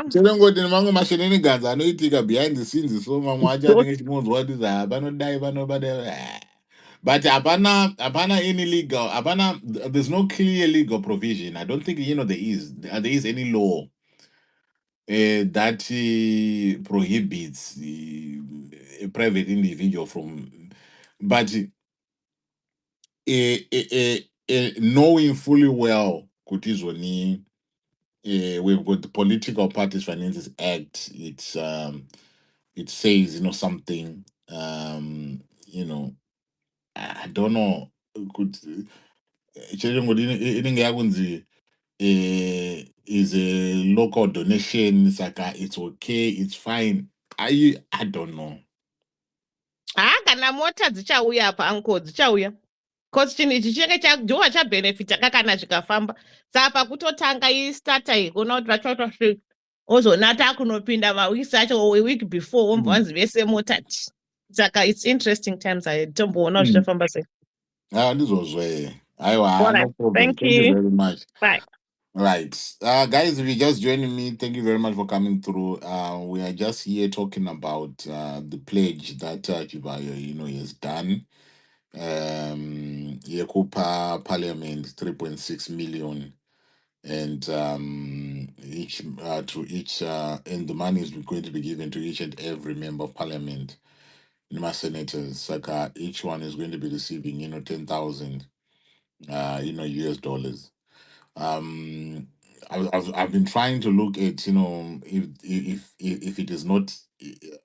Chirongoti nemamwe masheneniganza anoitika behind the scenes, so mamwe acho anenge chimonzwa kuti vanodai vanobadai. But hapana any legal, there's no clear legal provision. I don't think there is any law that prohibits a private individual from, but knowing fully well, Kutizoni, we've got the Political Parties Finances Act. It says, something, you know, I don't know, could is a local donation. It's like it's okay, it's fine. I don't know. Kana mota dzichauya apa anko dzichauya. Cause chinhu ichi chinenge chajowa chabhenefita kana zvikafamba. Saka pakutotanga istarta iyi kuona kuti vachaita ozonata kunopinda mawiki acho or a week before wombva vanzi vese motati. Saka it's interesting times ahead. Tomboona zvichafamba sei. Ndizozve. All right. No problem. Thank Thank you you. very much. Bye. Right. Guys, if you're just joining me, thank you very much for coming through. We are just here talking about the pledge that Chivayo, has done. Yekupa Parliament 3.6 million, and each to each and the money is going to be given to each and every member of Parliament, my senators. Saka, each one is going to be receiving 10,000 US dollars. I've been trying to look at if it is not,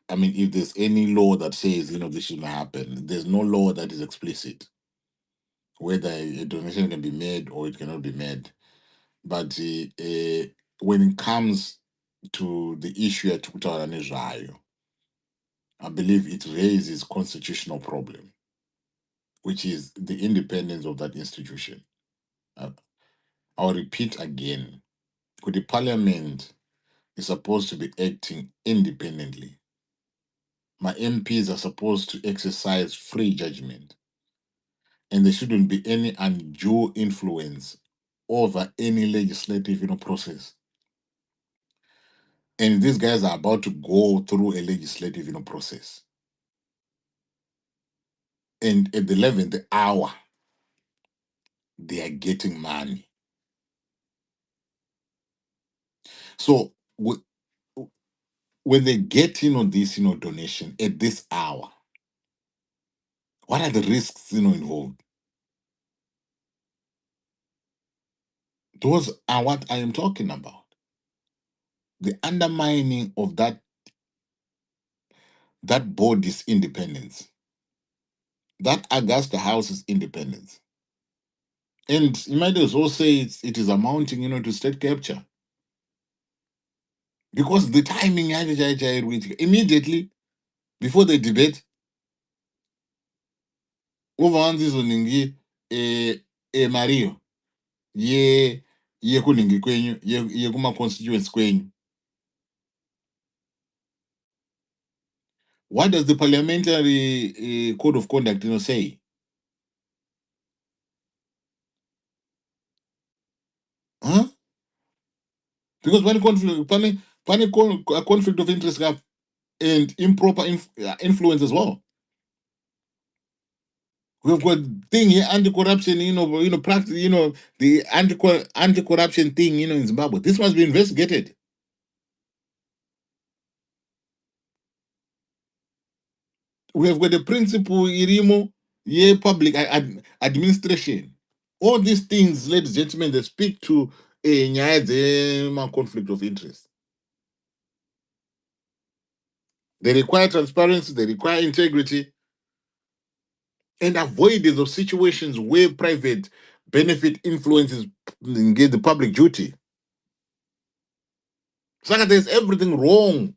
I mean, if there's any law that says this shouldn't happen. There's no law that is explicit whether a donation can be made or it cannot be made. But when it comes to the issue at Israel, I believe it raises constitutional problem, which is the independence of that institution. I'll repeat again. Could the parliament is supposed to be acting independently. My MPs are supposed to exercise free judgment, and there shouldn't be any undue influence over any legislative process. And these guys are about to go through a legislative process. And at the 11th hour, they are getting money. So when they get this donation at this hour, what are the risks involved? Those are what I am talking about. The undermining of that body's independence, that Augusta House's independence. And you might as well say it is amounting to state capture. Because the timing immediately before the debate, over this oningi Mario ye kuningi kwenyu ye kuma constituents kwenyu. What does the parliamentary code of conduct say? Huh? Because when conflict of interest and improper influence as well. We've got thing here, anti-corruption, practice, the anti-corruption thing, in Zimbabwe. This must be investigated. We have got the principle, Irimo, public administration. All these things, ladies and gentlemen, they speak to a conflict of interest. They require transparency, they require integrity, and avoidance of situations where private benefit influences engage the public duty. So there's everything wrong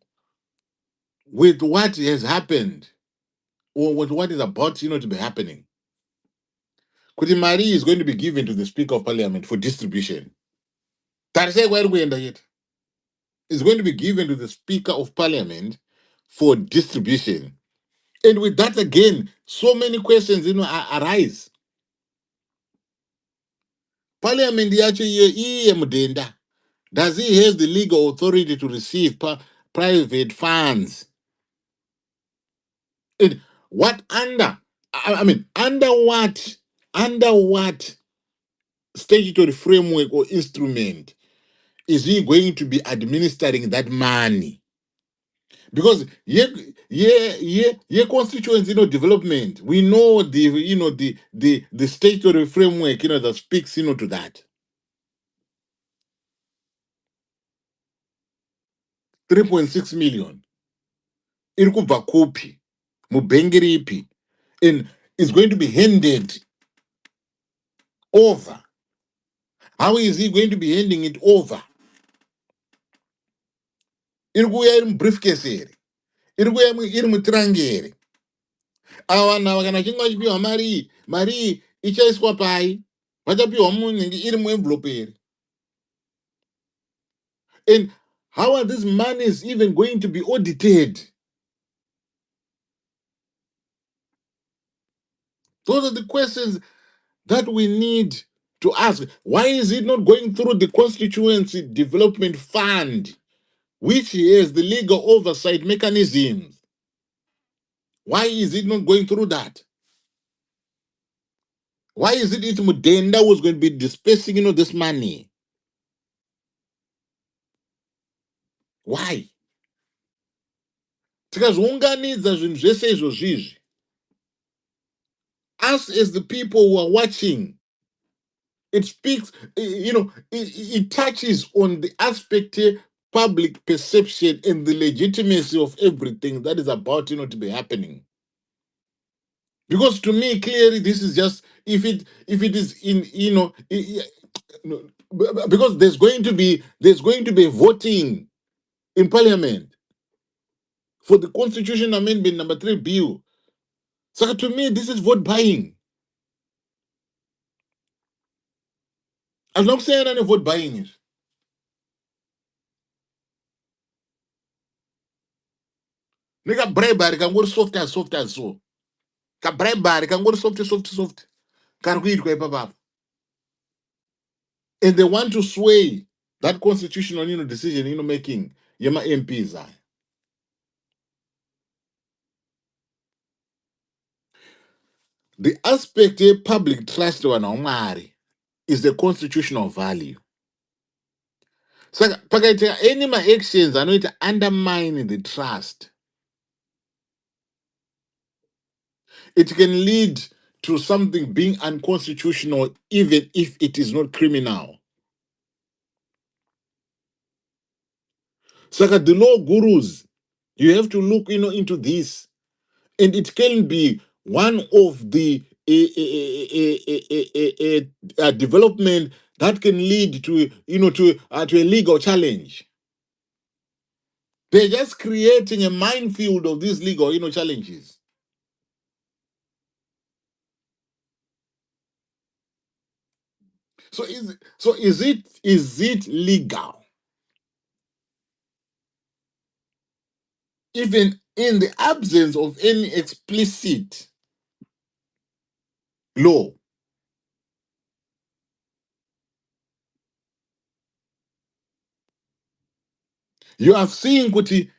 with what has happened or with what is about to be happening. Kutimari is going to be given to the Speaker of Parliament for distribution. It's going to be given to the Speaker of Parliament for distribution. And with that, again, so many questions arise. Parliament does he have the legal authority to receive private funds? And what under what statutory framework or instrument is he going to be administering that money? Because constituency, development. We know the statutory framework, that speaks, to that. 3.6 million. Irikubva kupi, mubengi ripi, and is going to be handed over. How is he going to be handing it over? Irikuya iri briefcase ere, irikuya iri mutirangere. Ava vanhu kana chinge vachipiwa mari iyi ichaiswa pai? Vachapiwa munenge iri muenvelope ere? And how are these monies even going to be audited? Those are the questions that we need to ask. Why is it not going through the Constituency Development Fund, which has the legal oversight mechanisms? Why is it not going through that? Why is it Mudenda was going to be dispersing, this money? Why? Tikazviunganidza zvinhu zvese izvozvizvi, us as the people who are watching, it speaks, it touches on the aspect of public perception and the legitimacy of everything that is about, to be happening. Because to me, clearly, this is just, if it is in, because there's going to be voting in Parliament for the Constitution Amendment number 3 bill. So to me, this is vote buying. I'm not saying any vote buying is. Nigga bribe can go soft as so. Ka bribe can go soft. Can read papa. And they want to sway that constitutional, decision, making. Yema MPs are. The aspect of public trust is the constitutional value. So, any my actions are not undermining the trust. It can lead to something being unconstitutional, even if it is not criminal. So, the law gurus, you have to look, into this, and it can be one of the development that can lead to, to a legal challenge. They're just creating a minefield of these legal, challenges. So is it legal? Even in the absence of any explicit law. You have seen kuti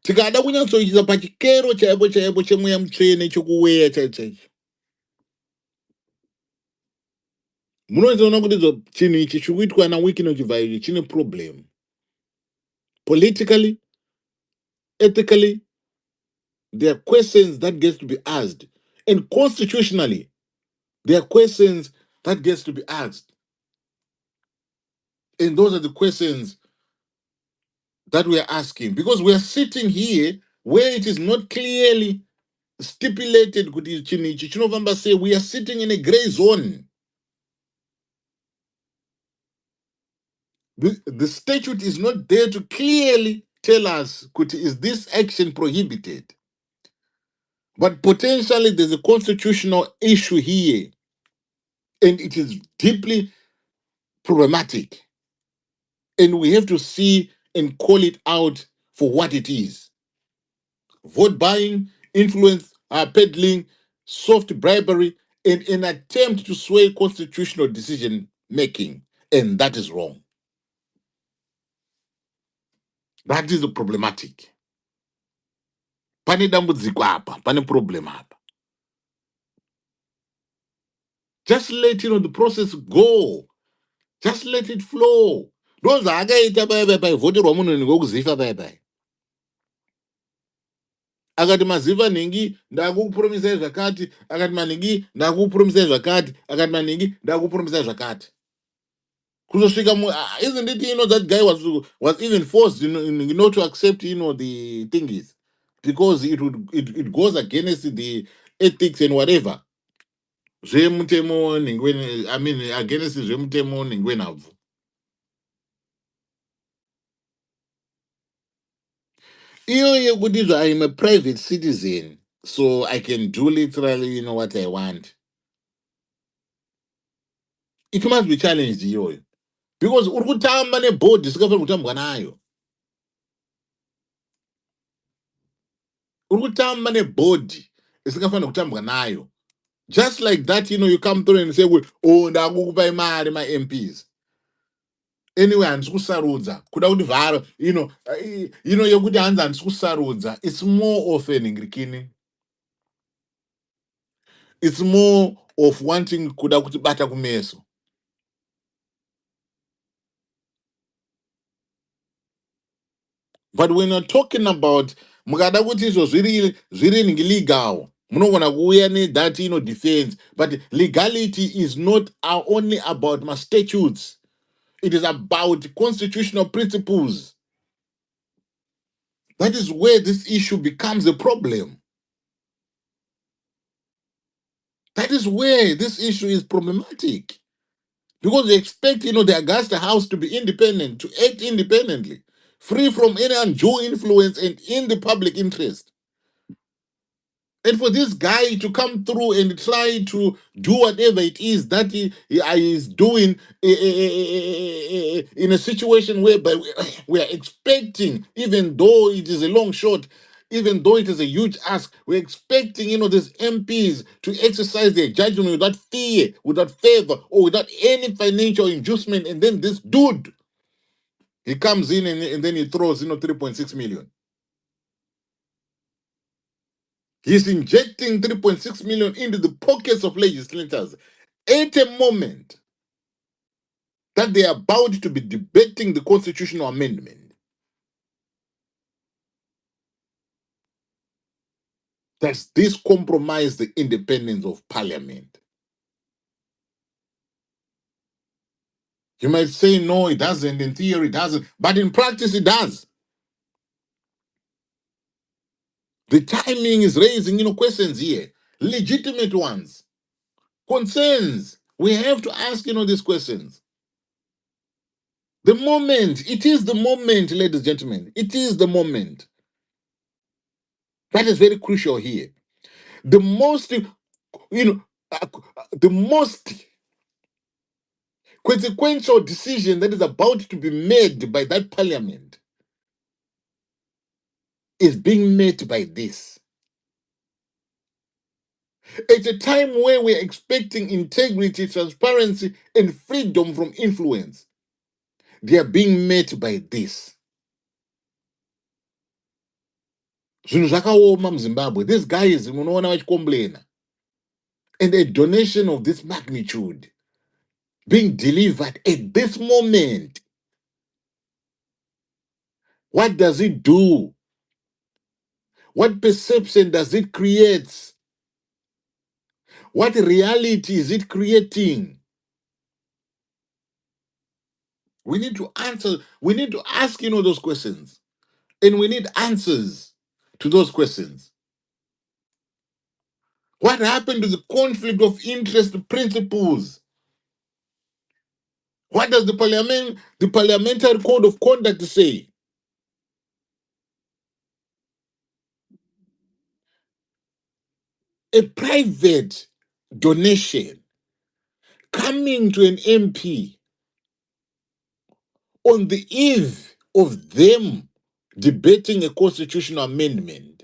tikada kunyatsoisa pachikero chaipo chemweya mutsvene chokuweya chaicho. Munozoona kuti chinhu ichi chirikuitwa nawiki nochivayo chine problem. Politically, ethically, there are questions that gets to be asked. And constitutionally, there are questions that gets to be asked. And those are the questions that we are asking. Because we are sitting here where it is not clearly stipulated, we are sitting in a gray zone. The statute is not there to clearly tell us, is this action prohibited? But potentially there's a constitutional issue here, and it is deeply problematic. And we have to see and call it out for what it is. Vote buying, influence, peddling, soft bribery, and an attempt to sway constitutional decision making. And that is wrong. That is the problematic. Pane dambudziko apa, pane problem apa. Just let the process go. Just let it flow. ndozvaakaita paivhoterwa munhu ngokuzifa pai akati maziva nhingi ndakukupromisai zvakati, akati manhingi ndakukupromisai zvakati, akati manhingi ndakukupromisai zvakati. Kuzosvika isn't it, that guy was even forced, to accept, the thing is, because it goes against the ethics and whatever. Zvemutemo ningweni, I mean, against zvemutemo ningwenabvu. I'm a private citizen, so I can do literally, what I want. It must be challenged, because urikutamba neboard isingafaniri kutambwa nayo. Urikutamba neboard isingafaniri kutambwa nayo. Just like that, you come through and say, oh, ndakukupai mari ma-MPs. Anyway, handisi kusarudza. Kuda kuti vharo, yekuti hanzi handisi kusarudza. It's more of an ingirikini. It's more of wanting kuda kuti bata kumeso. But when you're talking about mukada kuti izvo zviri legal, munogona kuuya that, defense. But legality is not only about my statutes. It is about constitutional principles. That is where this issue becomes a problem. That is where this issue is problematic. Because they expect, the Augusta House to be independent, to act independently, free from any undue influence and in the public interest. And for this guy to come through and try to do whatever it is that he is doing in a situation whereby we are expecting, even though it is a long shot, even though it is a huge ask, we're expecting, these MPs to exercise their judgment without fear, without favor, or without any financial inducement. And then this dude, he comes in and then he throws, 3.6 million. He's injecting 3.6 million into the pockets of legislators at a moment that they are about to be debating the constitutional amendment. Does this compromise the independence of parliament? You might say, no, it doesn't. In theory, it doesn't. But in practice, it does. The timing is raising, questions here. Legitimate ones. Concerns. We have to ask, these questions. The moment. It is the moment, ladies and gentlemen. It is the moment. That is very crucial here. The most, the most consequential decision that is about to be made by that parliament is being made by this. At a time where we're expecting integrity, transparency, and freedom from influence, they are being met by this. Zvinhu zvakaoma muZimbabwe. These guys, munoona vachicomplaina. And a donation of this magnitude being delivered at this moment. What does it do? What perception does it create? What reality is it creating? We need to answer. We need to ask, those questions. And we need answers to those questions. What happened to the conflict of interest principles? What does the parliamentary code of conduct say? A private donation coming to an MP on the eve of them debating a constitutional amendment.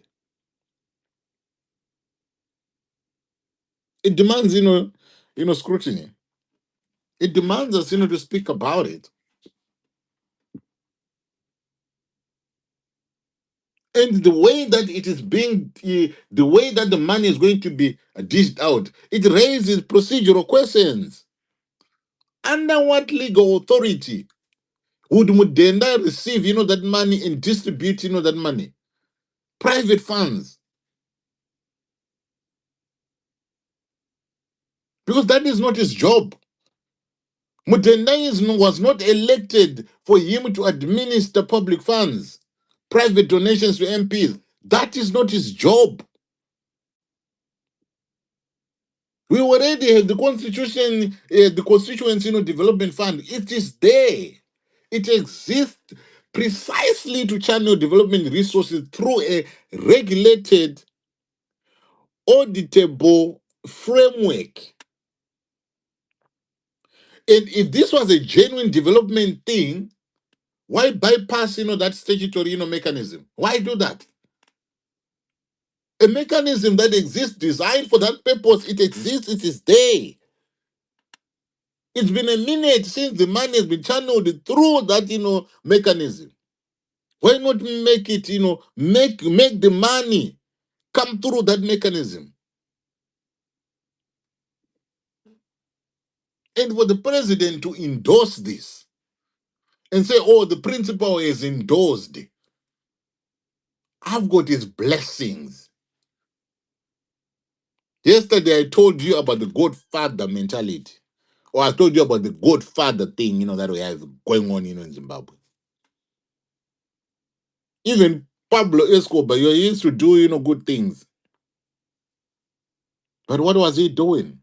It demands, scrutiny. It demands us, to speak about it. And the way that it is being, the way that the money is going to be dished out, it raises procedural questions. Under what legal authority Would Mudenda receive, that money and distribute, that money? Private funds. Because that is not his job. Mudenda was not elected for him to administer public funds, private donations to MPs. That is not his job. We already have the constitution, the constituency, development fund. It is there. It exists precisely to channel development resources through a regulated, auditable framework. And if this was a genuine development thing, why bypass, that statutory, mechanism? Why do that? A mechanism that exists designed for that purpose, it exists, it is there. It's been a minute since the money has been channeled through that, mechanism. Why not make it, make the money come through that mechanism? And for the president to endorse this and say, oh, the principal is endorsed, I've got his blessings. Yesterday, I told you about the Godfather mentality. Or I told you about the Godfather thing, that we have going on, in Zimbabwe. Even Pablo Escobar, he used to do, good things. But what was he doing?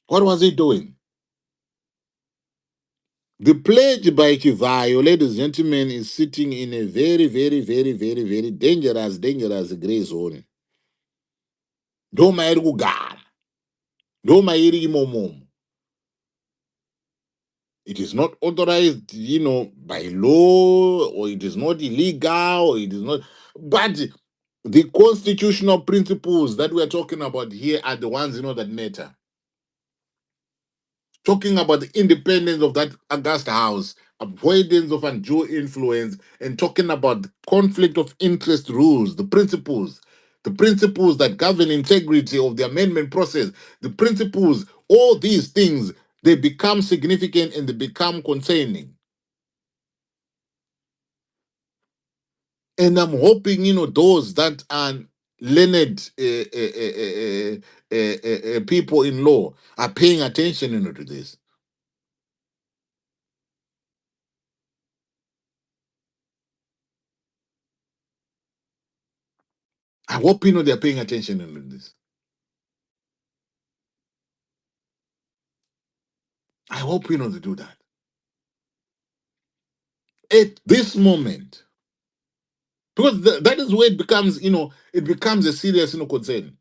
What was he doing? The pledge by Chivayo, ladies and gentlemen, is sitting in a very, very, very, very, very dangerous gray zone. Doma iri kugara. Doma iri imomo. It is not authorized, by law, or it is not illegal, or it is not. But the constitutional principles that we are talking about here are the ones, that matter. Talking about the independence of that august house, avoidance of undue influence, and talking about the conflict of interest rules, the principles that govern integrity of the amendment process, the principles, all these things, they become significant and they become concerning. And I'm hoping, those that are learned people in law are paying attention, to this. I hope, they're paying attention to this. I hope, they do that. At this moment, because that is where it becomes, it becomes a serious, concern.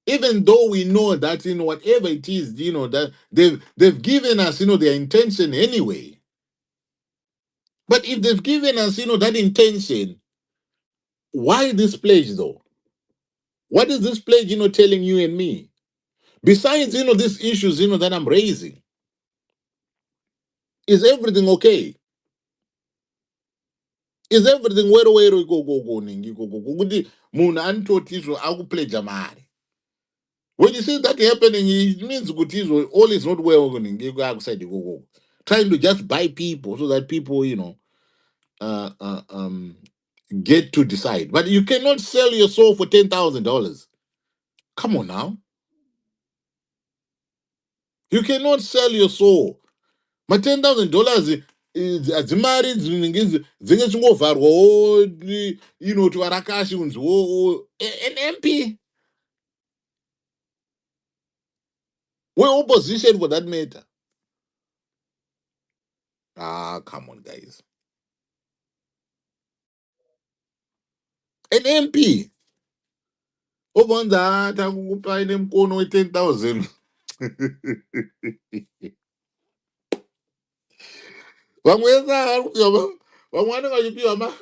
Even though we know that, whatever it is, that they've given us, their intention anyway. But if they've given us, that intention, why this pledge though? What is this pledge, telling you and me? Besides, these issues, that I'm raising, is everything okay? Is everything where go ningi go kuti munhu anototizvo akupledge mari? When you see that happening, it means kuti all is not well ningi outside go trying to just buy people so that people, uh, uh, um, get to decide. But you cannot sell your soul for $10,000. Come on now. You cannot sell your soul. My $10,000 adzimari dzinenge dzingovharwawo to varakashi unziwo an MP. We're opposition for that matter. Ah, come on, guys. An MP. Obonza takukupa ine mkono we 10,000. Vamweza vamwe vanenge vachipiwa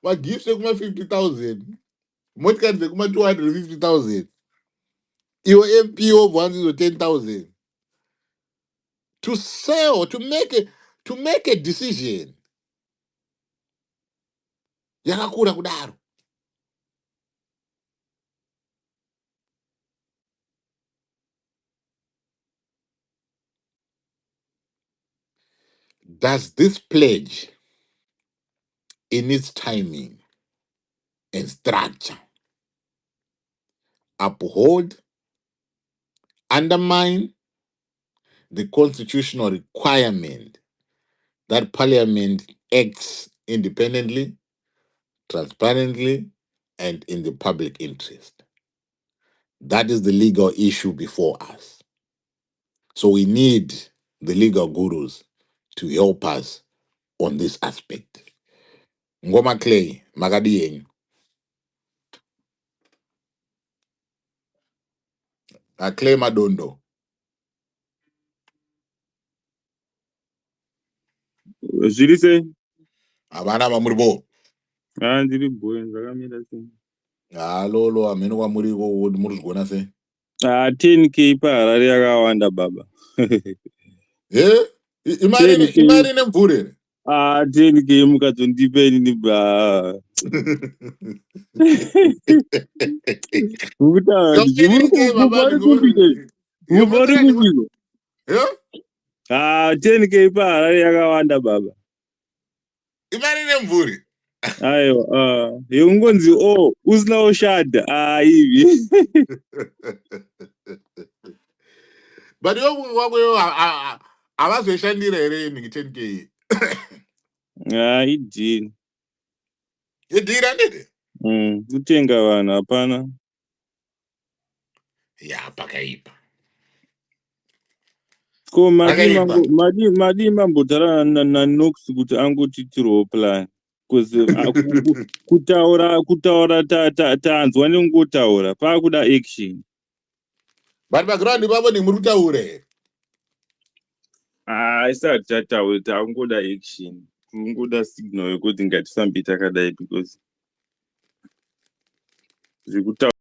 magifts ekuma 50,000. Motikari dzekuma 250,000. Iwe MP obva wanzizo 10,000. To sell, to make a decision. Yakakura kudaro. Does this pledge, in its timing and structure, uphold, undermine the constitutional requirement that Parliament acts independently, transparently, and in the public interest? That is the legal issue before us. So we need the legal gurus to help us on this aspect. Ngoma Clay, Magadi yenyu. Clay Madondo. Zviri sei? Avana vamuribo. Ndiri boy zvakamira sei? Lolo ameno kwamuri murizigona sei? 10k paHarare yakawanda baba. Imari nemvure. 10k mukadzondipa inini ba. Mukutaura mubari kupiko? Mubari kupiko? 10k paHarare yakawanda baba. Imari nemvure. Aiwa, yongonzi usina ushadha ivi. But wako avazoishandira here mingi 10k. Idhiri. Idhiri andede? Kutenga vanhu hapana. Ya pakaipa. Ko madi mambotaura naNox kuti angotitirawo plan. Because kutaura tanzwa nengotaura pakuda action. But background babo ni murutaure here. Isati tataura takungoda action. Kungoda signal yekuti ngatifambe takadai because zvekutaura